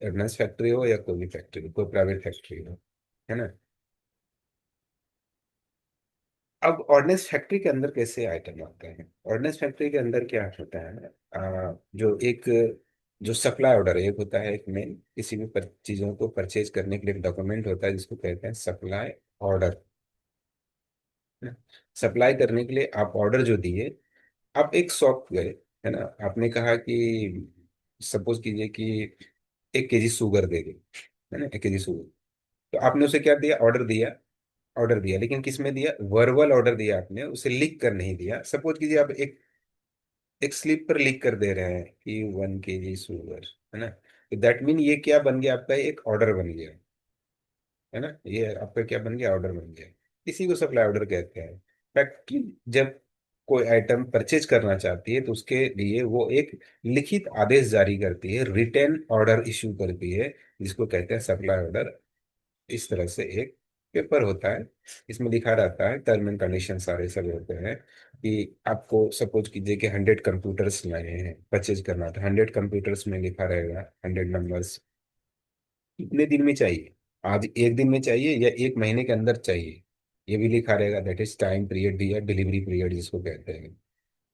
एडनेस फैक्ट्री हो या कोई भी फैक्ट्री हो, कोई प्राइवेट फैक्ट्री हो, है ना। अब ऑर्डिनेंस फैक्ट्री के अंदर कैसे आइटम आते हैं? ऑर्डिनेंस फैक्ट्री के अंदर क्या होता है, जो एक जो सप्लाई ऑर्डर एक होता है, एक मेन किसी भी चीजों को परचेज करने के लिए एक डॉक्यूमेंट होता है जिसको कहते हैं सप्लाई ऑर्डर। सप्लाई करने के लिए आप ऑर्डर जो दिए, आप एक शॉप गए, है ना, आपने कहा कि सपोज कीजिए कि 1 केजी शुगर दे दे, है ना, 1 केजी शुगर। तो आपने उसे क्या दिया? ऑर्डर दिया। ऑर्डर दिया, लेकिन किस में दिया? वर्बल ऑर्डर दिया आपने, उसे लिख कर नहीं दिया। सपोज कीजिए आप एक स्लिप पर लिख कर दे रहे हैं कि 1 केजी शुगर, है ना। तो दैट मीन ये क्या बन गया? आपका एक ऑर्डर बन गया, है ना, ये आपका क्या बन गया? ऑर्डर बन गया। इसी को सप्लाई ऑर्डर कहते हैं। फैक्ट्री जब कोई आइटम परचेज करना चाहती है तो उसके लिए वो एक लिखित आदेश जारी करती है, रिटर्न ऑर्डर इशू करती है, जिसको कहते हैं सप्लाई ऑर्डर। इस तरह से एक पेपर होता है, इसमें लिखा रहता है टर्म एंड कंडीशन सारे सब होते हैं कि आपको सपोज कीजिए कि 100 कंप्यूटर्स लाए हैं, परचेज करना था, 100 कंप्यूटर्स में लिखा रहेगा 100 नंबर्स, कितने दिन में चाहिए, आज एक दिन में चाहिए या एक महीने के अंदर चाहिए, ये भी लिखा रहेगा। दैट इज टाइम पीरियड या डिलीवरी पीरियड जिसको कहते हैं।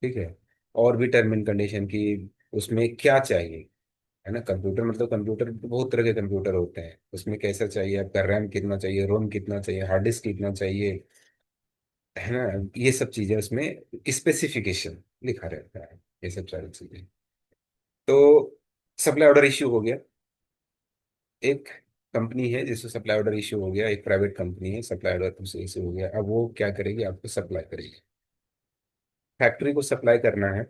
ठीक है। और भी टर्म एंड कंडीशन की, उसमें क्या चाहिए, है ना। कंप्यूटर मतलब कंप्यूटर तो बहुत तरह के कंप्यूटर होते हैं, उसमें कैसा चाहिए आपका, रैम कितना चाहिए, रोम कितना चाहिए, हार्ड डिस्क कितना चाहिए, है ना। ये सब चीजें उसमें स्पेसिफिकेशन लिखा रहता है, ये सब सारी चीजें। तो सप्लाई ऑर्डर इश्यू हो गया, एक कंपनी है जिसको सप्लाई ऑर्डर इश्यू हो गया, एक प्राइवेट कंपनी है, सप्लाई ऑर्डर तुमसे इश्यू हो गया। अब वो क्या करेगी? आपको सप्लाई करेगी, फैक्ट्री को सप्लाई करना है।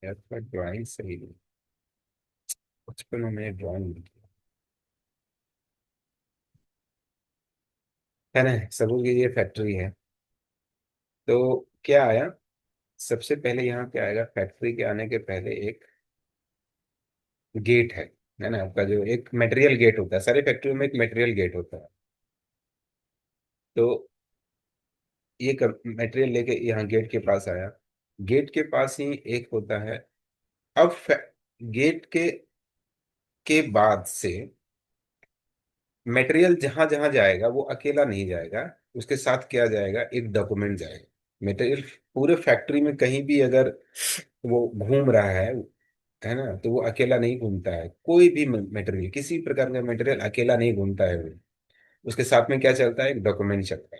आपका ड्राइंग सही नहीं, बचपन में मैंने ड्राइंग नहीं किया है ना। सपोज ये फैक्ट्री है, तो क्या आया, सबसे पहले यहाँ क्या आएगा, फैक्ट्री के आने के पहले एक गेट है ना। आपका जो एक मटेरियल गेट होता है, सारी फैक्ट्री में एक मटेरियल गेट होता है। तो ये मटेरियल लेके यहाँ गेट के पास आया, गेट के पास ही एक होता है। अब गेट के बाद से मटेरियल जहां जहां जाएगा वो अकेला नहीं जाएगा, उसके साथ क्या जाएगा, एक डॉक्यूमेंट जाएगा। मटेरियल पूरे फैक्ट्री में कहीं भी अगर वो घूम रहा है ना, तो वो अकेला नहीं घूमता है। कोई भी मटेरियल, किसी प्रकार का मटेरियल अकेला नहीं घूमता है वो, उसके साथ में क्या चलता है, एक डॉक्यूमेंट चलता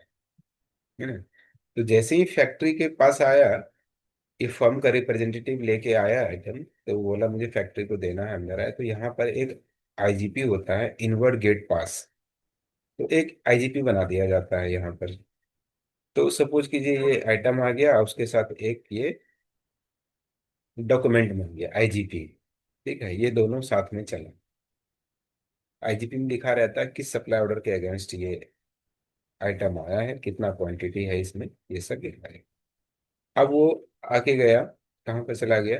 है ना। तो जैसे ही फैक्ट्री के पास आया, ये फर्म का रिप्रेजेंटेटिव लेके आया आइटम, तो वो बोला मुझे फैक्ट्री को देना है, अंदर है। तो यहाँ पर एक आईजीपी होता है, इनवर्ड गेट पास। तो एक आईजीपी बना दिया जाता है यहाँ पर। तो सपोज कीजिए ये आइटम आ गया, उसके साथ एक ये डॉक्यूमेंट बन गया आईजीपी। ठीक है, ये दोनों साथ में चला। आईजीपी में लिखा रहता है किस सप्लाई ऑर्डर के अगेंस्ट ये आइटम आया है, कितना क्वांटिटी है इसमें, ये सब लिखा है। अब वो आके गया, कहाँ पे चला गया,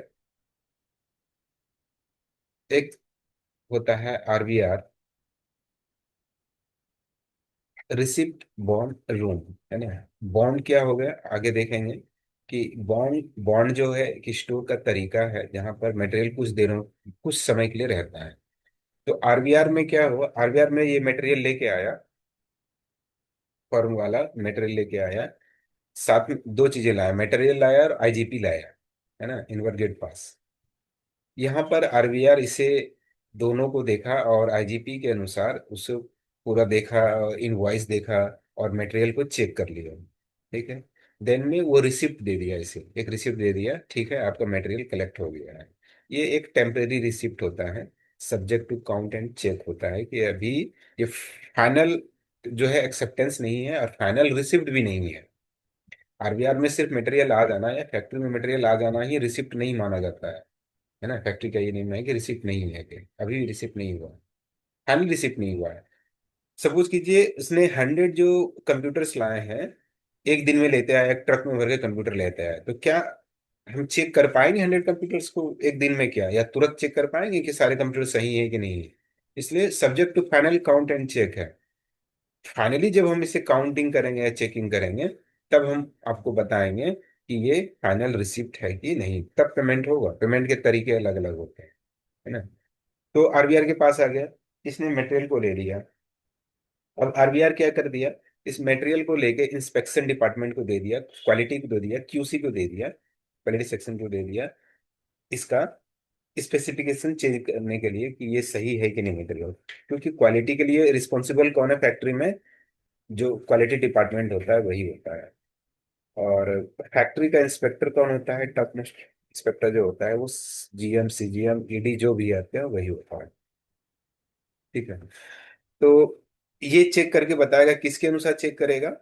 एक होता है आरबीआर, रिसिप्ट बॉन्ड रूम, है ना। बॉन्ड क्या हो गया, आगे देखेंगे कि बॉन्ड बॉन्ड जो है कि स्टोर का तरीका है जहां पर मटेरियल कुछ देरों, कुछ समय के लिए रहता है। तो आरबीआर में क्या हुआ, आरबीआर में ये मटेरियल लेके आया, फर्म वाला मटेरियल लेके आया, साथ में दो चीजें लाया, मटेरियल लाया और आईजीपी लाया, है ना, इनवर्ट गेट पास। यहाँ पर आरबीआर इसे दोनों को देखा और आईजीपी के अनुसार उसे पूरा देखा, इनवॉइस देखा और मटेरियल को चेक कर लिया। ठीक है, देन में वो रिसिप्ट दे दिया, इसे एक रिसिप्ट दे दिया, ठीक है आपका मटेरियल कलेक्ट हो गया है। ये एक टेम्परेरी रिसिप्ट होता है, subject to count and check होता है कि अभी ये फाइनल जो है एक्सेप्टेंस नहीं है और फाइनल रिसिप्ट भी नहीं है। आरबीआर में सिर्फ मटेरियल आ जाना या फैक्ट्री में मटेरियल आ जाना ही रिसिप्ट नहीं माना जाता है ना। फैक्ट्री का ये नेम है कि रिसिप्ट नहीं है, कि अभी रिसिप्ट नहीं हुआ, फाइनल रिसिप्ट नहीं हुआ है। सपोज कीजिए उसने 100 जो कंप्यूटर्स लाए हैं, एक दिन में लेते आया, एक ट्रक में भर के कंप्यूटर लेते आया, तो क्या हम चेक कर पाएंगे 100 कंप्यूटर्स को एक दिन में, क्या या तुरंत चेक कर पाएंगे कि सारे कंप्यूटर सही है कि नहीं है। इसलिए subject to final count and check है। फाइनली जब हम इसे काउंटिंग करेंगे या चेकिंग करेंगे, तब हम आपको बताएंगे कि ये फाइनल रिसिप्ट है कि नहीं, तब पेमेंट होगा। पेमेंट के तरीके अलग अलग होते हैं, है ना। तो आरबीआर के पास आ गया, इसने मटेरियल को ले लिया। अब आरबीआर क्या कर दिया, इस मटेरियल को लेके इंस्पेक्शन डिपार्टमेंट को दे दिया, क्वालिटी को दे दिया, क्यूसी को दे दिया, क्वालिटी सेक्शन को दे दिया, इसका स्पेसिफिकेशन चेंज करने के लिए कि ये सही है कि नहीं मटेरियल। क्योंकि क्वालिटी के लिए रिस्पॉन्सिबल कौन है फैक्ट्री में, जो क्वालिटी डिपार्टमेंट होता है वही होता है। और फैक्ट्री का इंस्पेक्टर कौन होता है, टॉप मोस्ट इंस्पेक्टर जो होता है वो जीएम सीजीएम ईडी जो भी आते हैं वही होता है। ठीक है, तो ये चेक करके बताएगा, किसके अनुसार चेक करेगा,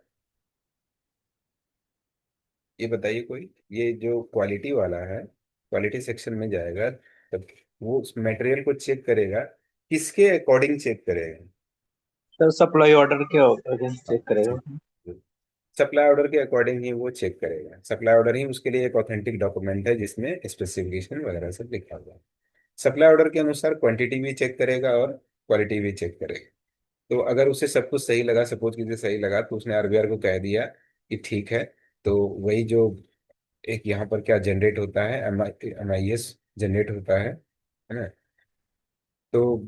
ये बताइए कोई। ये जो क्वालिटी वाला है, क्वालिटी सेक्शन में जाएगा, तब वो उस मटेरियल को चेक करेगा, किसके अकॉर्डिंग चेक करेगा। सर सप्लाई ऑर्डर के अगेंस्ट चेक करेगा। सप्लाई ऑर्डर के अकॉर्डिंग ही वो चेक करेगा। सप्लाई ऑर्डर ही उसके लिए एक ऑथेंटिक डॉक्यूमेंट है जिसमें स्पेसिफिकेशन वगैरह सब लिखा हुआ है। सप्लाई ऑर्डर के अनुसार क्वांटिटी भी चेक करेगा और क्वालिटी भी चेक करेगा। तो अगर उसे सब कुछ सही लगा, सपोज कीजिए सही लगा, तो उसने आरबीआर को कह दिया कि ठीक है। तो वही जो एक यहाँ पर क्या जनरेट होता है, एमआईएस जनरेट होता है ना। तो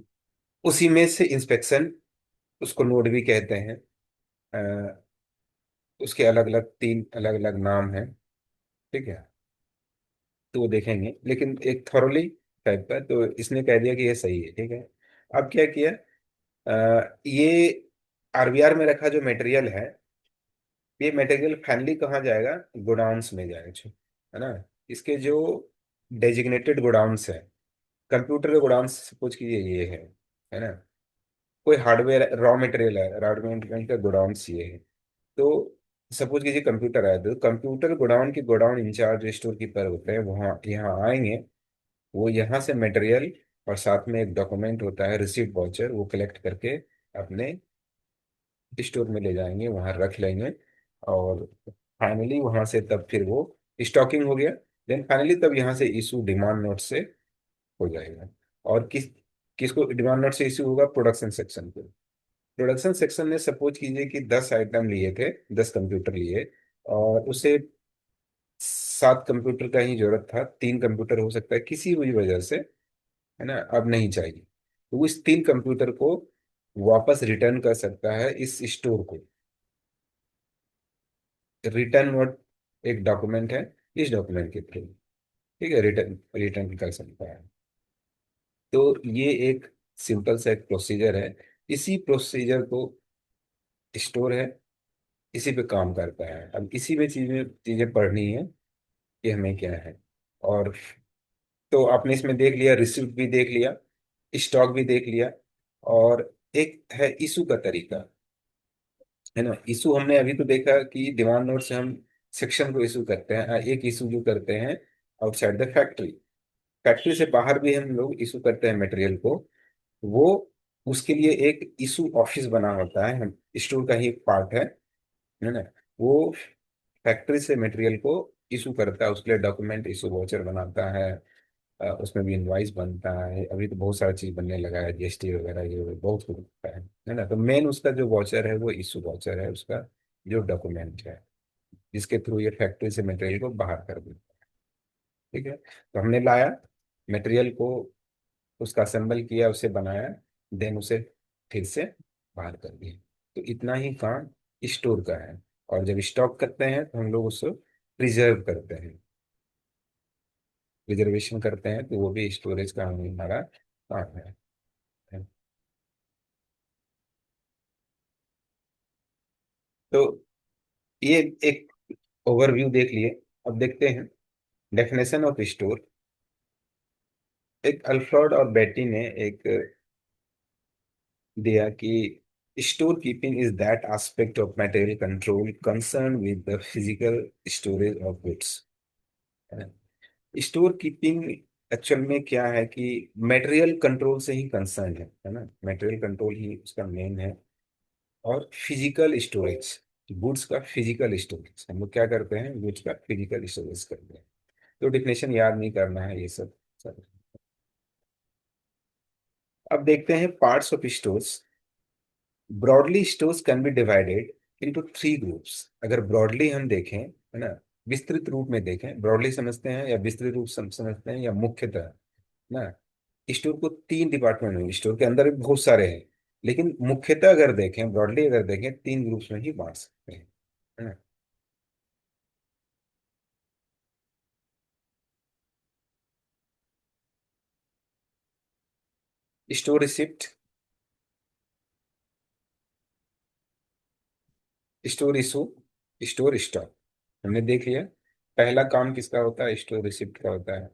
उसी में से इंस्पेक्शन, उसको नोड भी कहते हैं। अ, उसके अलग अलग तीन अलग अलग नाम हैं, ठीक है। तो वो देखेंगे, लेकिन एक थॉरली टाइप का, तो इसने कह दिया कि ये सही है, ठीक है। अब क्या किया, ये आरबीआर में रखा जो मटेरियल है, ये मटेरियल फाइनली कहाँ जाएगा, गोडाउन्स में जाएगा, है ना। इसके जो डेजिग्नेटेड गोडाउन्स है, कंप्यूटर के गोडाउन सपोज कीजिए ये है ना। कोई हार्डवेयर रॉ मटेरियल है, रॉ मटेरियल का गोडाउन ये है। तो सपोज कीजिए कंप्यूटर आया, तो कंप्यूटर गोडाउन के गोडाउन इंचार्ज स्टोर कीपर होते हैं, वहाँ यहाँ आएंगे। वो यहाँ से मटेरियल और साथ में एक डॉक्यूमेंट होता है रिसीट वाउचर, वो कलेक्ट करके अपने स्टोर में ले जाएंगे, वहाँ रख लेंगे। और फाइनली वहाँ से तब फिर वो स्टॉकिंग हो गया। देन फाइनली तब यहाँ से इशू डिमांड नोट से हो जाएगा। और किसको डिमांड नोट से इशू होगा? प्रोडक्शन सेक्शन को। प्रोडक्शन सेक्शन ने सपोज कीजिए कि 10 आइटम लिए थे, 10 कंप्यूटर लिए, और उसे 7 कंप्यूटर का ही जरूरत था, 3 कंप्यूटर हो सकता है किसी भी वजह से, है ना, अब नहीं चाहिए, तो वो इस 3 कंप्यूटर को वापस रिटर्न कर सकता है इस स्टोर को। रिटर्न वर्ड एक डॉक्यूमेंट है, इस डॉक्यूमेंट के थ्रू, ठीक है, रिटर्न रिटर्न कर सकता है। तो ये एक सिंपल सा एक प्रोसीजर है। इसी प्रोसीजर को स्टोर है, इसी पे काम करता है। अब इसी में चीजें चीजें पढ़नी है कि हमें क्या है। और तो आपने इसमें देख लिया, रिसिप्ट भी देख लिया, स्टॉक भी देख लिया, और एक है इशू का तरीका, है ना। इशू हमने अभी तो देखा कि डिमांड नोट से हम सेक्शन को इशू करते हैं। एक इशू जो करते हैं आउटसाइड द फैक्ट्री, फैक्ट्री से बाहर भी हम लोग इशू करते हैं मटेरियल को। वो उसके लिए एक इशू ऑफिस बना होता है, हम स्टोर का ही एक पार्ट है ना। वो फैक्ट्री से मटेरियल को इशू करता है, उसके लिए डॉक्यूमेंट इशू वाउचर बनाता है। उसमें भी इनवाइस बनता है, अभी तो बहुत सारा चीज बनने लगा है, जीएसटी वगैरह, ये वो बहुत कुछ बनता है ना। तो मेन उसका जो वाउचर है वो इशू वाउचर है, उसका जो डॉक्यूमेंट है जिसके थ्रू ये फैक्ट्री से मटेरियल को बाहर कर देता है। ठीक है, तो हमने लाया मटेरियल को, उसका असेंबल किया, उसे बनाया, देन उसे फिर से बाहर कर दिया। तो इतना ही काम स्टोर का है। और जब स्टॉक करते हैं तो हम लोग उसको प्रिजर्व करते हैं, रिजर्वेशन करते हैं, तो वो भी स्टोरेज का हमारा काम है। तो ये एक ओवरव्यू देख लिए। अब देखते हैं डेफिनेशन ऑफ स्टोर। एक अल्फ्रेड और बेटी ने एक दिया कि store keeping is that aspect of material control concern with the physical storage of goods. Store keeping actual में क्या है कि मटेरियल कंट्रोल से ही कंसर्न है ना, मटेरियल कंट्रोल ही उसका मेन है। और फिजिकल स्टोरेज, गुड्स का फिजिकल स्टोरेज, हम लोग क्या करते हैं, गुड्स का फिजिकल स्टोरेज करते हैं। तो डिफिनेशन याद नहीं करना है ये सब। अब देखते हैं parts of stores. Broadly stores can be divided into 3 groups. अगर ब्रॉडली हम देखें, है ना, विस्तृत रूप में देखें, ब्रॉडली समझते हैं या विस्तृत रूप समझते हैं या मुख्यतः ना, स्टोर को 3 डिपार्टमेंट में, स्टोर के अंदर भी बहुत सारे हैं, लेकिन मुख्यतः अगर देखें, ब्रॉडली अगर देखें, 3 ग्रुप्स में ही बांट सकते हैं, है ना। Store receipt, store issue, store stock, हमने देख लिया। पहला काम किसका होता है? स्टोर रिसिप्ट का होता है।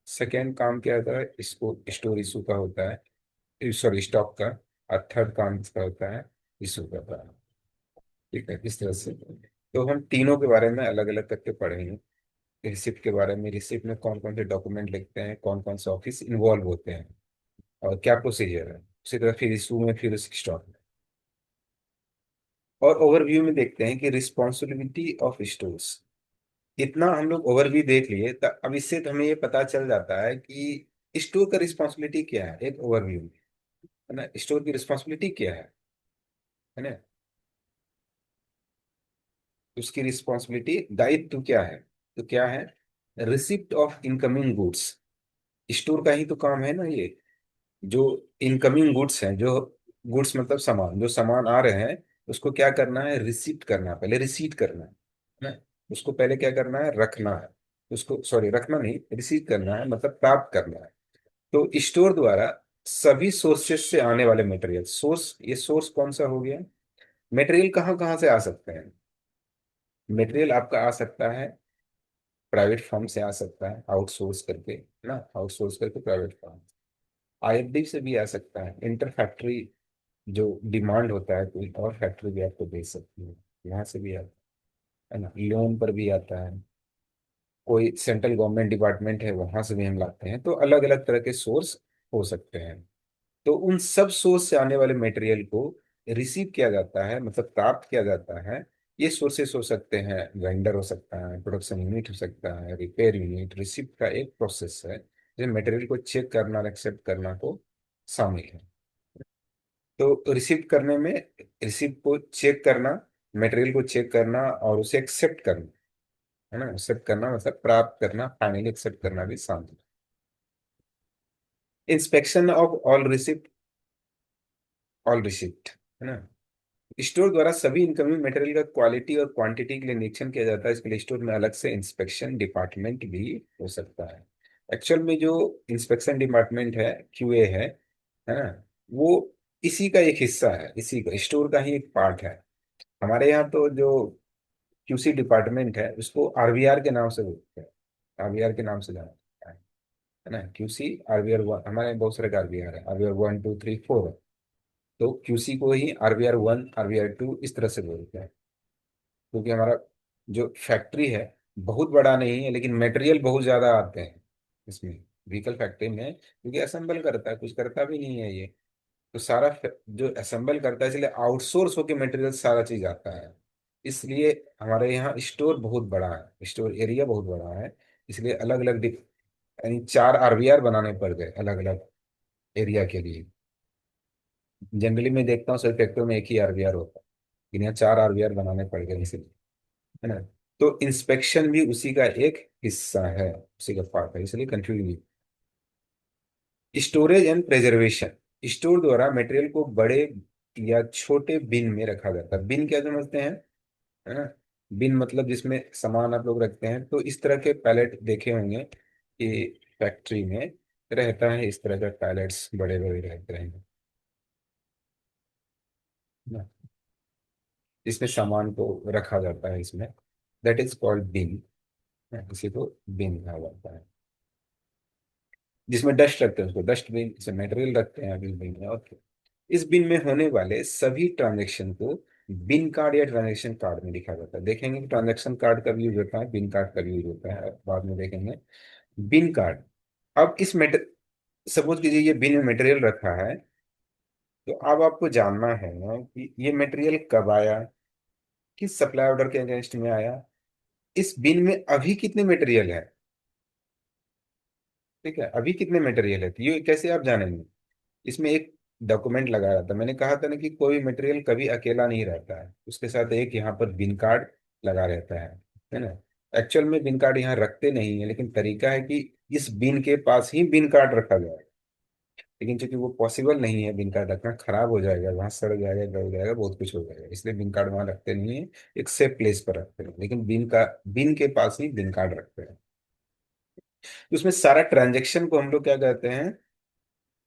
सेकेंड काम क्या होता है? इसको स्टोर इशू का होता है, सॉरी स्टॉक का। और थर्ड काम किसका होता है? इशू का होता है। ठीक है, इस तरह से तो हम तीनों के बारे में अलग अलग करके पढ़ेंगे। रिसिप्ट के बारे में, रिसिप्ट में कौन कौन से डॉक्यूमेंट लिखते हैं, कौन कौन से ऑफिस इन्वॉल्व होते हैं, और क्या प्रोसीजर है। उसी तरह फिर इशू में, फिर स्टॉक में। और ओवरव्यू में देखते हैं कि रिस्पॉन्सिबिलिटी ऑफ स्टोर्स। इतना हम लोग ओवरव्यू देख लिए, तो अब इससे तो हमें ये पता चल जाता है कि स्टोर का रिस्पॉन्सिबिलिटी क्या है, एक ओवरव्यू में, है ना। स्टोर की रिस्पॉन्सिबिलिटी क्या है ना। उसकी रिस्पॉन्सिबिलिटी, दायित्व क्या है? तो क्या है? Receipt of incoming goods. Store का ही तो काम है ना ये। जो इनकमिंग गुड्स हैं, जो गुड्स मतलब सामान, जो सामान आ रहे हैं, उसको क्या करना है? रिसीप्ट करना है, पहले रिसीट करना है ना। उसको पहले क्या करना है? रखना है। उसको, सॉरी, रखना नहीं, रिसीव करना है, मतलब प्राप्त करना है। तो स्टोर द्वारा सभी सोर्सेस से आने वाले मटेरियल, सोर्स, ये सोर्स कौन सा हो गया? मटेरियल कहाँ कहाँ से आ सकते हैं? मटेरियल आपका आ सकता है प्राइवेट फर्म से, आ सकता है आउटसोर्स करके, है ना, आउटसोर्स करके प्राइवेट फर्म। आईएफडी से भी आ सकता है, इंटर फैक्ट्री जो डिमांड होता है, कोई और फैक्ट्री भी आपको दे सकती है, यहाँ से भी आता है। है ना, लोन पर भी आता है, कोई सेंट्रल गवर्नमेंट डिपार्टमेंट है वहां से भी हम लाते हैं, तो अलग अलग तरह के सोर्स हो सकते हैं। तो उन सब सोर्स से आने वाले मटेरियल को रिसीव किया जाता है, मतलब प्राप्त किया जाता है। ये सोर्सेस हो सकते हैं, वेंडर हो सकता है, प्रोडक्शन यूनिट हो सकता है, रिपेयर यूनिट। रिसिप्ट का एक प्रोसेस है जो मटेरियल को चेक करना और एक्सेप्ट करना को शामिल है। तो रिसीव करने में, रिसिप्ट को चेक करना, मटेरियल को चेक करना और उसे एक्सेप्ट करना, है ना, एक्सेप्ट करना मतलब प्राप्त करना, फाइनली एक्सेप्ट करना भी शामिल है। इंस्पेक्शन ऑफ ऑल रिसिप्ट, है ना। स्टोर द्वारा सभी इनकमिंग मटेरियल का क्वालिटी और क्वांटिटी के लिए निरीक्षण किया जाता है। इसके लिए स्टोर में अलग से इंस्पेक्शन डिपार्टमेंट भी हो सकता है। एक्चुअल में जो इंस्पेक्शन डिपार्टमेंट है, क्यूए है ना, वो इसी का एक हिस्सा है, इसी का स्टोर का ही एक पार्ट है। हमारे यहाँ तो जो क्यूसी डिपार्टमेंट है उसको आरवीआर के नाम से बोलते हैं, आरवीआर के नाम से जाना जाता है ना। क्यूसी आरवीआर वन, हमारे यहाँ बहुत सारे आरवीआर है, RVR one two three four. तो क्यूसी को ही आरवीआर वन आरवीआर टू इस तरह से बोलते हैं। क्योंकि हमारा जो फैक्ट्री है बहुत बड़ा नहीं है, लेकिन मटेरियल बहुत ज्यादा आते हैं इसमें, व्हीकल फैक्ट्री में, क्योंकि असेंबल करता है, कुछ करता भी नहीं है ये। तो सारा जो असेंबल करता है, इसलिए आउटसोर्स होके मटेरियल सारा चीज आता है। इसलिए हमारे यहाँ स्टोर बहुत बड़ा है, स्टोर एरिया बहुत बड़ा है। इसलिए अलग अलग यानी 4 आरवीआर बनाने पड़ गए अलग अलग एरिया के लिए। जनरली मैं देखता हूँ सभी फैक्ट्रियों में एक ही आरवीआर होता है, लेकिन यहाँ 4 आरवीआर बनाने पड़ गए इसलिए, है ना। तो इंस्पेक्शन भी उसी का एक हिस्सा है, उसी का पार्ट है, इसलिए कंफ्यूज नहीं। स्टोरेज एंड प्रेजर्वेशन, स्टोर द्वारा मटेरियल को बड़े या छोटे बिन में रखा जाता है। बिन क्या समझते हैं, है ना। बिन मतलब जिसमें सामान आप लोग रखते हैं, तो इस तरह के पैलेट देखे होंगे कि फैक्ट्री में रहता है, इस तरह के पैलेट्स बड़े बड़े रहते हैं ना, जिसमें सामान को रखा जाता है इसमें, दैट इज कॉल्ड बिन। इसी को बिन कहा जाता है। जिसमें डस्ट रखते हैं उसको डस्ट बिन, इसमें मटेरियल रखते हैं अभी बिन में। और इस बिन में होने वाले सभी ट्रांजेक्शन को बिन कार्ड या ट्रांजेक्शन कार्ड में लिखा जाता है। देखेंगे कि ट्रांजेक्शन कार्ड का भी यूज होता है, बिन कार्ड का भी यूज होता है, बाद में देखेंगे। बिन कार्ड, अब इस मेटर सपोज कीजिए ये बिन में मटेरियल रखा है, तो अब आपको जानना है ना कि ये मटेरियल कब आया, किस सप्लाई ऑर्डर के अगेंस्ट में आया, इस बिन में अभी कितने मटेरियल है। ठीक है, अभी कितने मटेरियल है, तो ये कैसे आप जानेंगे। इसमें एक डॉक्यूमेंट लगा रहता है, मैंने कहा था ना कि कोई मटेरियल कभी अकेला नहीं रहता है, उसके साथ एक यहाँ पर बिन कार्ड लगा रहता है ना। एक्चुअल में बिन कार्ड यहाँ रखते नहीं है, लेकिन तरीका है कि इस बिन के पास ही बिन कार्ड रखा जाए। लेकिन चूंकि वो पॉसिबल नहीं है, बिन कार्ड रखना खराब हो जाएगा, वहां सड़ जाएगा, गल जाएगा, बहुत कुछ हो जाएगा, इसलिए बिन कार्ड वहां रखते नहीं है। एक सेफ प्लेस पर रखते हैं, लेकिन बिन के पास ही बिन कार्ड रखते हैं। तो उसमें सारा ट्रांजेक्शन को हम लोग क्या कहते हैं,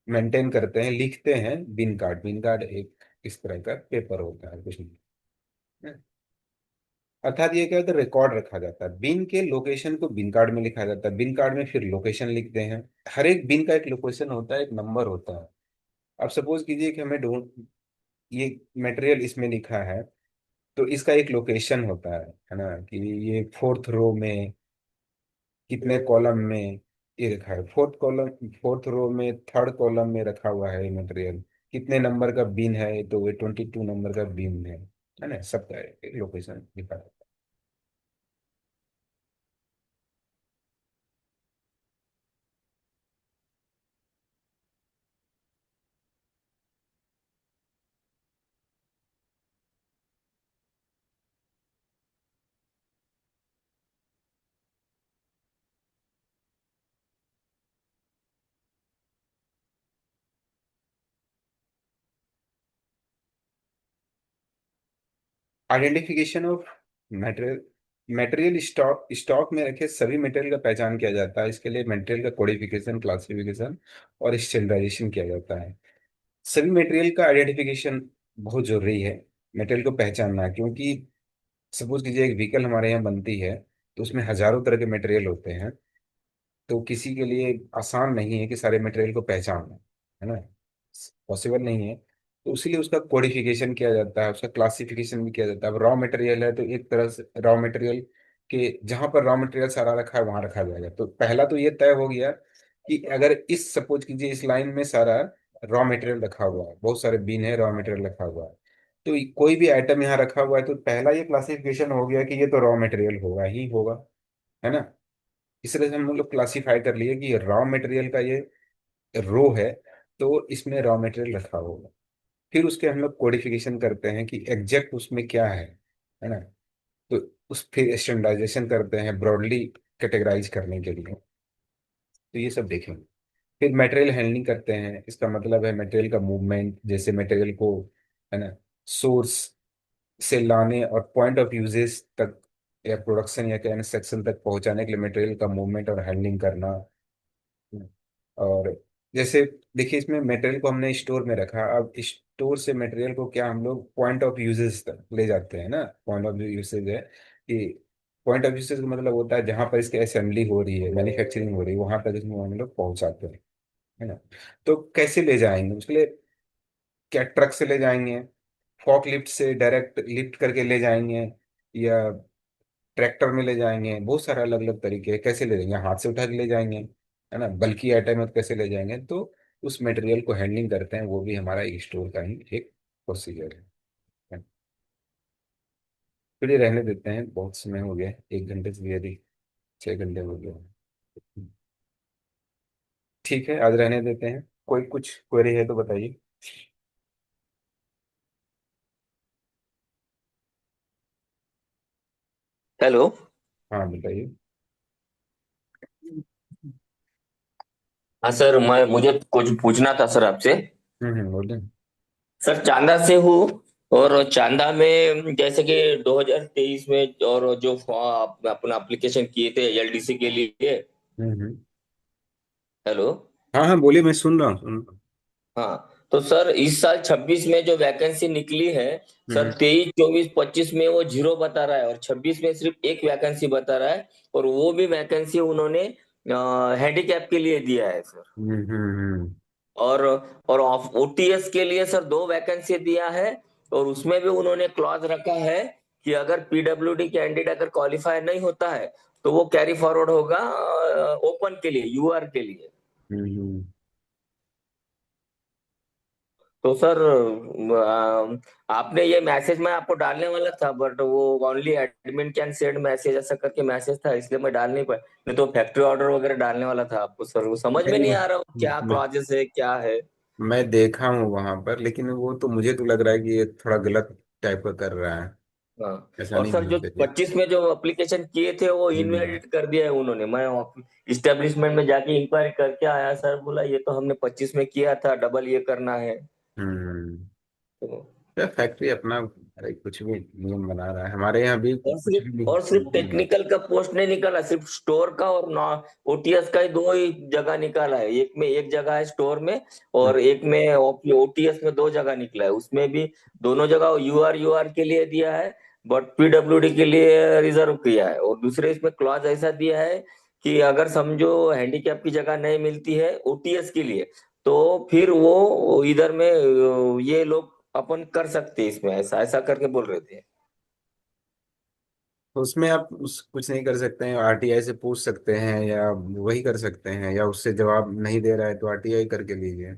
मेंटेन करते हैं, लिखते हैं बिन कार्ड। बिन कार्ड एक इस तरह का पेपर होता है, कुछ नहीं है। अर्थात ये क्या होता है, रिकॉर्ड रखा जाता है, बिन के लोकेशन को बिन कार्ड में लिखा जाता है, बिन कार्ड में फिर लोकेशन लिखते हैं। हर एक बिन का एक लोकेशन होता है, एक नंबर होता है। अब सपोज कीजिए कि हमें ढूंढ, ये मटेरियल इसमें लिखा है, तो इसका एक लोकेशन होता है ना, कि ये फोर्थ रो में कितने कॉलम में ये रखा है, फोर्थ कॉलम, फोर्थ रो में थर्ड कॉलम में रखा हुआ है ये मटेरियल, कितने नंबर का बिन है, तो ये 22 नंबर का बिन है ना, सबका लोकेशन लिखा है। Identification of material, material stock, stock में रखे सभी मटेरियल का पहचान किया जाता है। इसके लिए मटेरियल का कोडिफिकेशन, क्लासिफिकेशन और स्टैंडर्डाइजेशन किया जाता है। सभी मटेरियल का आइडेंटिफिकेशन बहुत जरूरी है, मटेरियल को पहचानना, क्योंकि सपोज कीजिए एक व्हीकल हमारे यहाँ बनती है, तो उसमें हजारों तरह के मटेरियल होते हैं। तो किसी के लिए आसान नहीं है कि सारे मटेरियल को पहचानना, है ना, पॉसिबल नहीं है। तो उसीलिए उसका कोडिफिकेशन किया जाता है, उसका क्लासिफिकेशन भी किया जाता है। अब रॉ मटेरियल है तो एक तरह से रॉ मटेरियल के जहां पर रॉ मटेरियल सारा रखा है वहां रखा जाएगा। तो पहला तो ये तय हो गया कि अगर इस सपोज कीजिए इस लाइन में सारा रॉ मटेरियल रखा हुआ है, बहुत सारे बीन है, रॉ मटेरियल रखा हुआ है, तो कोई भी आइटम यहाँ रखा हुआ है तो पहला ये क्लासिफिकेशन हो गया कि ये तो रॉ मटेरियल होगा ही होगा, है ना। इस तरह से हम लोग क्लासीफाई कर लिए कि रॉ मटेरियल का ये रो है, तो इसमें रॉ मटेरियल रखा होगा। फिर उसके हम लोग कोडिफिकेशन करते हैं कि एग्जैक्ट उसमें क्या है ना। तो उस फिर स्टैंडर्डाइजेशन करते हैं ब्रॉडली कैटेगराइज करने के लिए। तो ये सब देखेंगे। फिर मटेरियल हैंडलिंग करते हैं, इसका मतलब है मटेरियल का मूवमेंट, जैसे मटेरियल को, है ना, सोर्स से लाने और पॉइंट ऑफ यूजेस तक या प्रोडक्शन या क्या सेक्शन तक पहुंचाने के लिए मटेरियल का मूवमेंट और हैंडलिंग करना। और जैसे देखिए इसमें मटेरियल को हमने स्टोर में रखा, अब स्टोर से मटेरियल को क्या हम लोग पॉइंट ऑफ यूजेस तक ले जाते हैं ना। पॉइंट ऑफ यूसेज है कि पॉइंट ऑफ यूसेज का मतलब होता है जहां पर इसकी असेंबली हो रही है, मैन्युफैक्चरिंग हो रही है, वहां तक इसमें हम लोग पहुंचाते हैं, है ना। तो कैसे ले जाएंगे उसके लिए, क्या ट्रक से ले जाएंगे, फॉक लिफ्ट से डायरेक्ट लिफ्ट करके ले जाएंगे, या ट्रैक्टर में ले जाएंगे, बहुत सारे अलग अलग तरीके हैं कैसे ले जाएंगे, हाथ से उठा के ले जाएंगे, है ना, बल्कि आइटम है तो कैसे ले जाएंगे। तो उस मटेरियल को हैंडलिंग करते हैं, वो भी हमारा एक स्टोर का ही एक प्रोसीजर है। फिर ये रहने देते हैं, बहुत समय हो गया, 1 घंटे से भी अधिक, 6 घंटे हो गए। ठीक है, आज रहने देते हैं, कोई कुछ क्वेरी है तो बताइए। हेलो। हाँ बताइए। हाँ सर, मैं मुझे कुछ पूछना था सर आपसे। बोलिए। सर, चांदा से हूँ। और चांदा में जैसे कि 2023 में और जो अपना एप्लीकेशन किए थे एलडीसी के लिए। हम्म। हेलो। हाँ हाँ बोलिए, मैं सुन रहा हूँ, सुन रहा हाँ, तो सर इस साल 26 में जो वैकेंसी निकली है, हूँ। सर 23 24 25 में वो जीरो बता रहा है और 26 में सिर्फ एक वैकेंसी बता रहा है। और वो भी वैकेंसी उन्होंने हैंडीकैप के लिए दिया है सर। हम्म। और ओटीएस के लिए सर दो वैकेंसी दिया है। और उसमें भी उन्होंने क्लॉज रखा है कि अगर पीडब्ल्यूडी कैंडिडेट अगर क्वालिफाई नहीं होता है तो वो कैरी फॉरवर्ड होगा ओपन के लिए, यूआर के लिए। हम्म। तो सर आपने ये मैसेज मैं आपको डालने वाला था, बट वो only admin can send message ऐसा करके मैसेज था, इसलिए मैं डाल नहीं पाया। नहीं तो फैक्ट्री ऑर्डर वगैरह डालने वाला था आपको सर, वो समझ में नहीं नहीं, आ रहा क्या क्लॉजेस है क्या है। मैं देखा हूँ वहां पर, लेकिन वो तो मुझे तो लग रहा है कि ये थोड़ा गलत टाइप का कर रहा है। हाँ। ऐसा और नहीं सर होना जो चाहिए। 25 में जो एप्लीकेशन किए थे वो हम्म। इनवैलिड कर दिया है उन्होंने। मैं इस्टेब्लिशमेंट में जाके इंक्वायरी करके आया, सर बोला ये तो हमने 25 में किया था, डबल ये करना है। हम्म। तो क्या फैक्ट्री अपना, अरे कुछ भी नियम बना रहा है, हमारे यहाँ भी कुछ भी और सिर्फ नहीं। टेक्निकल का पोस्ट नहीं निकाला, सिर्फ स्टोर का और ओटीएस का ही दो ही जगह निकाला है। एक में एक जगह है स्टोर में, हम्म। और एक में ओटीएस में दो जगह निकला है। उसमें भी दोनों जगह यूआर यूआर के लिए दिया है, बट पीडब्ल्यूडी के लिए रिजर्व किया है। और दूसरे इसमें क्लॉज ऐसा दिया है कि अगर समझो हैंडीकैप की जगह नहीं मिलती है ओटीएस के लिए, तो फिर वो इधर में ये लोग अपन कर सकते हैं इसमें, ऐसा ऐसा करके बोल रहे थे। तो उसमें आप कुछ नहीं कर सकते हैं, आरटीआई से पूछ सकते हैं, या वही कर सकते हैं, या उससे जवाब नहीं दे रहा है तो आरटीआई करके लीजिए।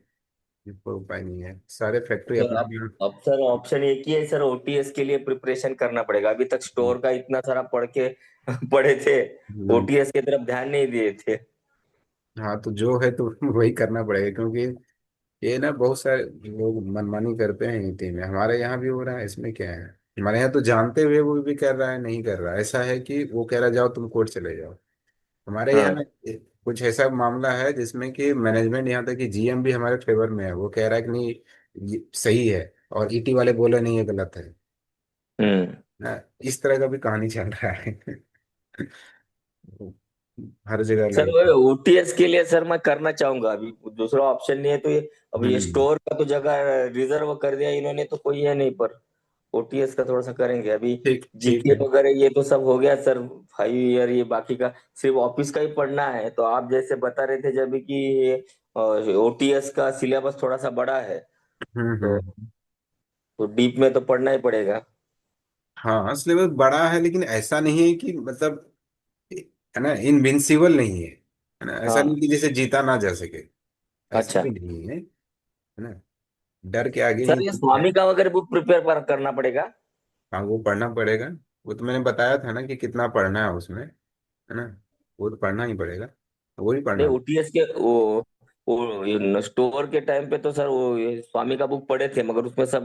ये कोई उपाय नहीं है, सारे फैक्ट्री तो अपना अब सर ऑप्शन एक ही है सर, ओटीएस के लिए प्रिपरेशन करना पड़ेगा। अभी तक स्टोर का इतना सारा पढ़ के पढ़े थे, अपना। ओटीएस की तरफ ध्यान नहीं दिए थे। हाँ तो जो है तो वही करना पड़ेगा, क्योंकि ये ना बहुत सारे लोग मनमानी करते हैं नीति में, हमारे यहाँ भी हो रहा है, इसमें क्या है। हमारे यहाँ तो जानते हुए वो भी कर रहा है, नहीं कर रहा है, ऐसा है कि वो कह रहा है, जाओ तुम कोर्ट चले जाओ। हमारे हाँ। यहाँ कुछ ऐसा मामला है जिसमें कि मैनेजमेंट, यहाँ तक कि जीएम भी हमारे फेवर में है, वो कह रहा है कि नहीं ये सही है, और ईटी वाले बोले नहीं ये गलत है हम्म। ना। इस तरह का भी कहानी चल रहा है। हर जगह सर अलग। वो ओटीएस के लिए सर मैं करना चाहूंगा, अभी दूसरा ऑप्शन नहीं है तो ये, अब ये हम्म। स्टोर का तो जगह रिजर्व कर दिया इन्होंने तो कोई है नहीं, पर ओटीएस का थोड़ा सा करेंगे अभी। ठीक ठीक जीके है। वगैरह ये तो सब हो गया सर, 5 ईयर ये बाकी का सिर्फ ऑफिस का ही पढ़ना है। तो आप जैसे बता रहे थे जब कि ओटीएस का सिलेबस थोड़ा सा बड़ा है, तो हम्म। तो डीप में तो पढ़ना ही पड़ेगा। हाँ सिलेबस बड़ा है, लेकिन ऐसा नहीं है कि मतलब, है ना, इनविंसिबल नहीं है ना, ऐसा नहीं हाँ। कि जैसे जीता ना जा सके, ऐसा अच्छा भी नहीं है ना। डर के आगे ही सर, ये जीत है। स्वामी का वगैरह बुक प्रिपेयर करना पड़ेगा? हाँ वो पढ़ना पड़ेगा। वो तो मैंने बताया था ना कि कितना पढ़ना है उसमें, है ना, वो तो पढ़ना ही पड़ेगा, वो ही नहीं, पढ़ना। ओटीएस के वो स्टोर के टाइम पे तो सर वो ये स्वामी का बुक पढ़े थे, मगर उसमें सब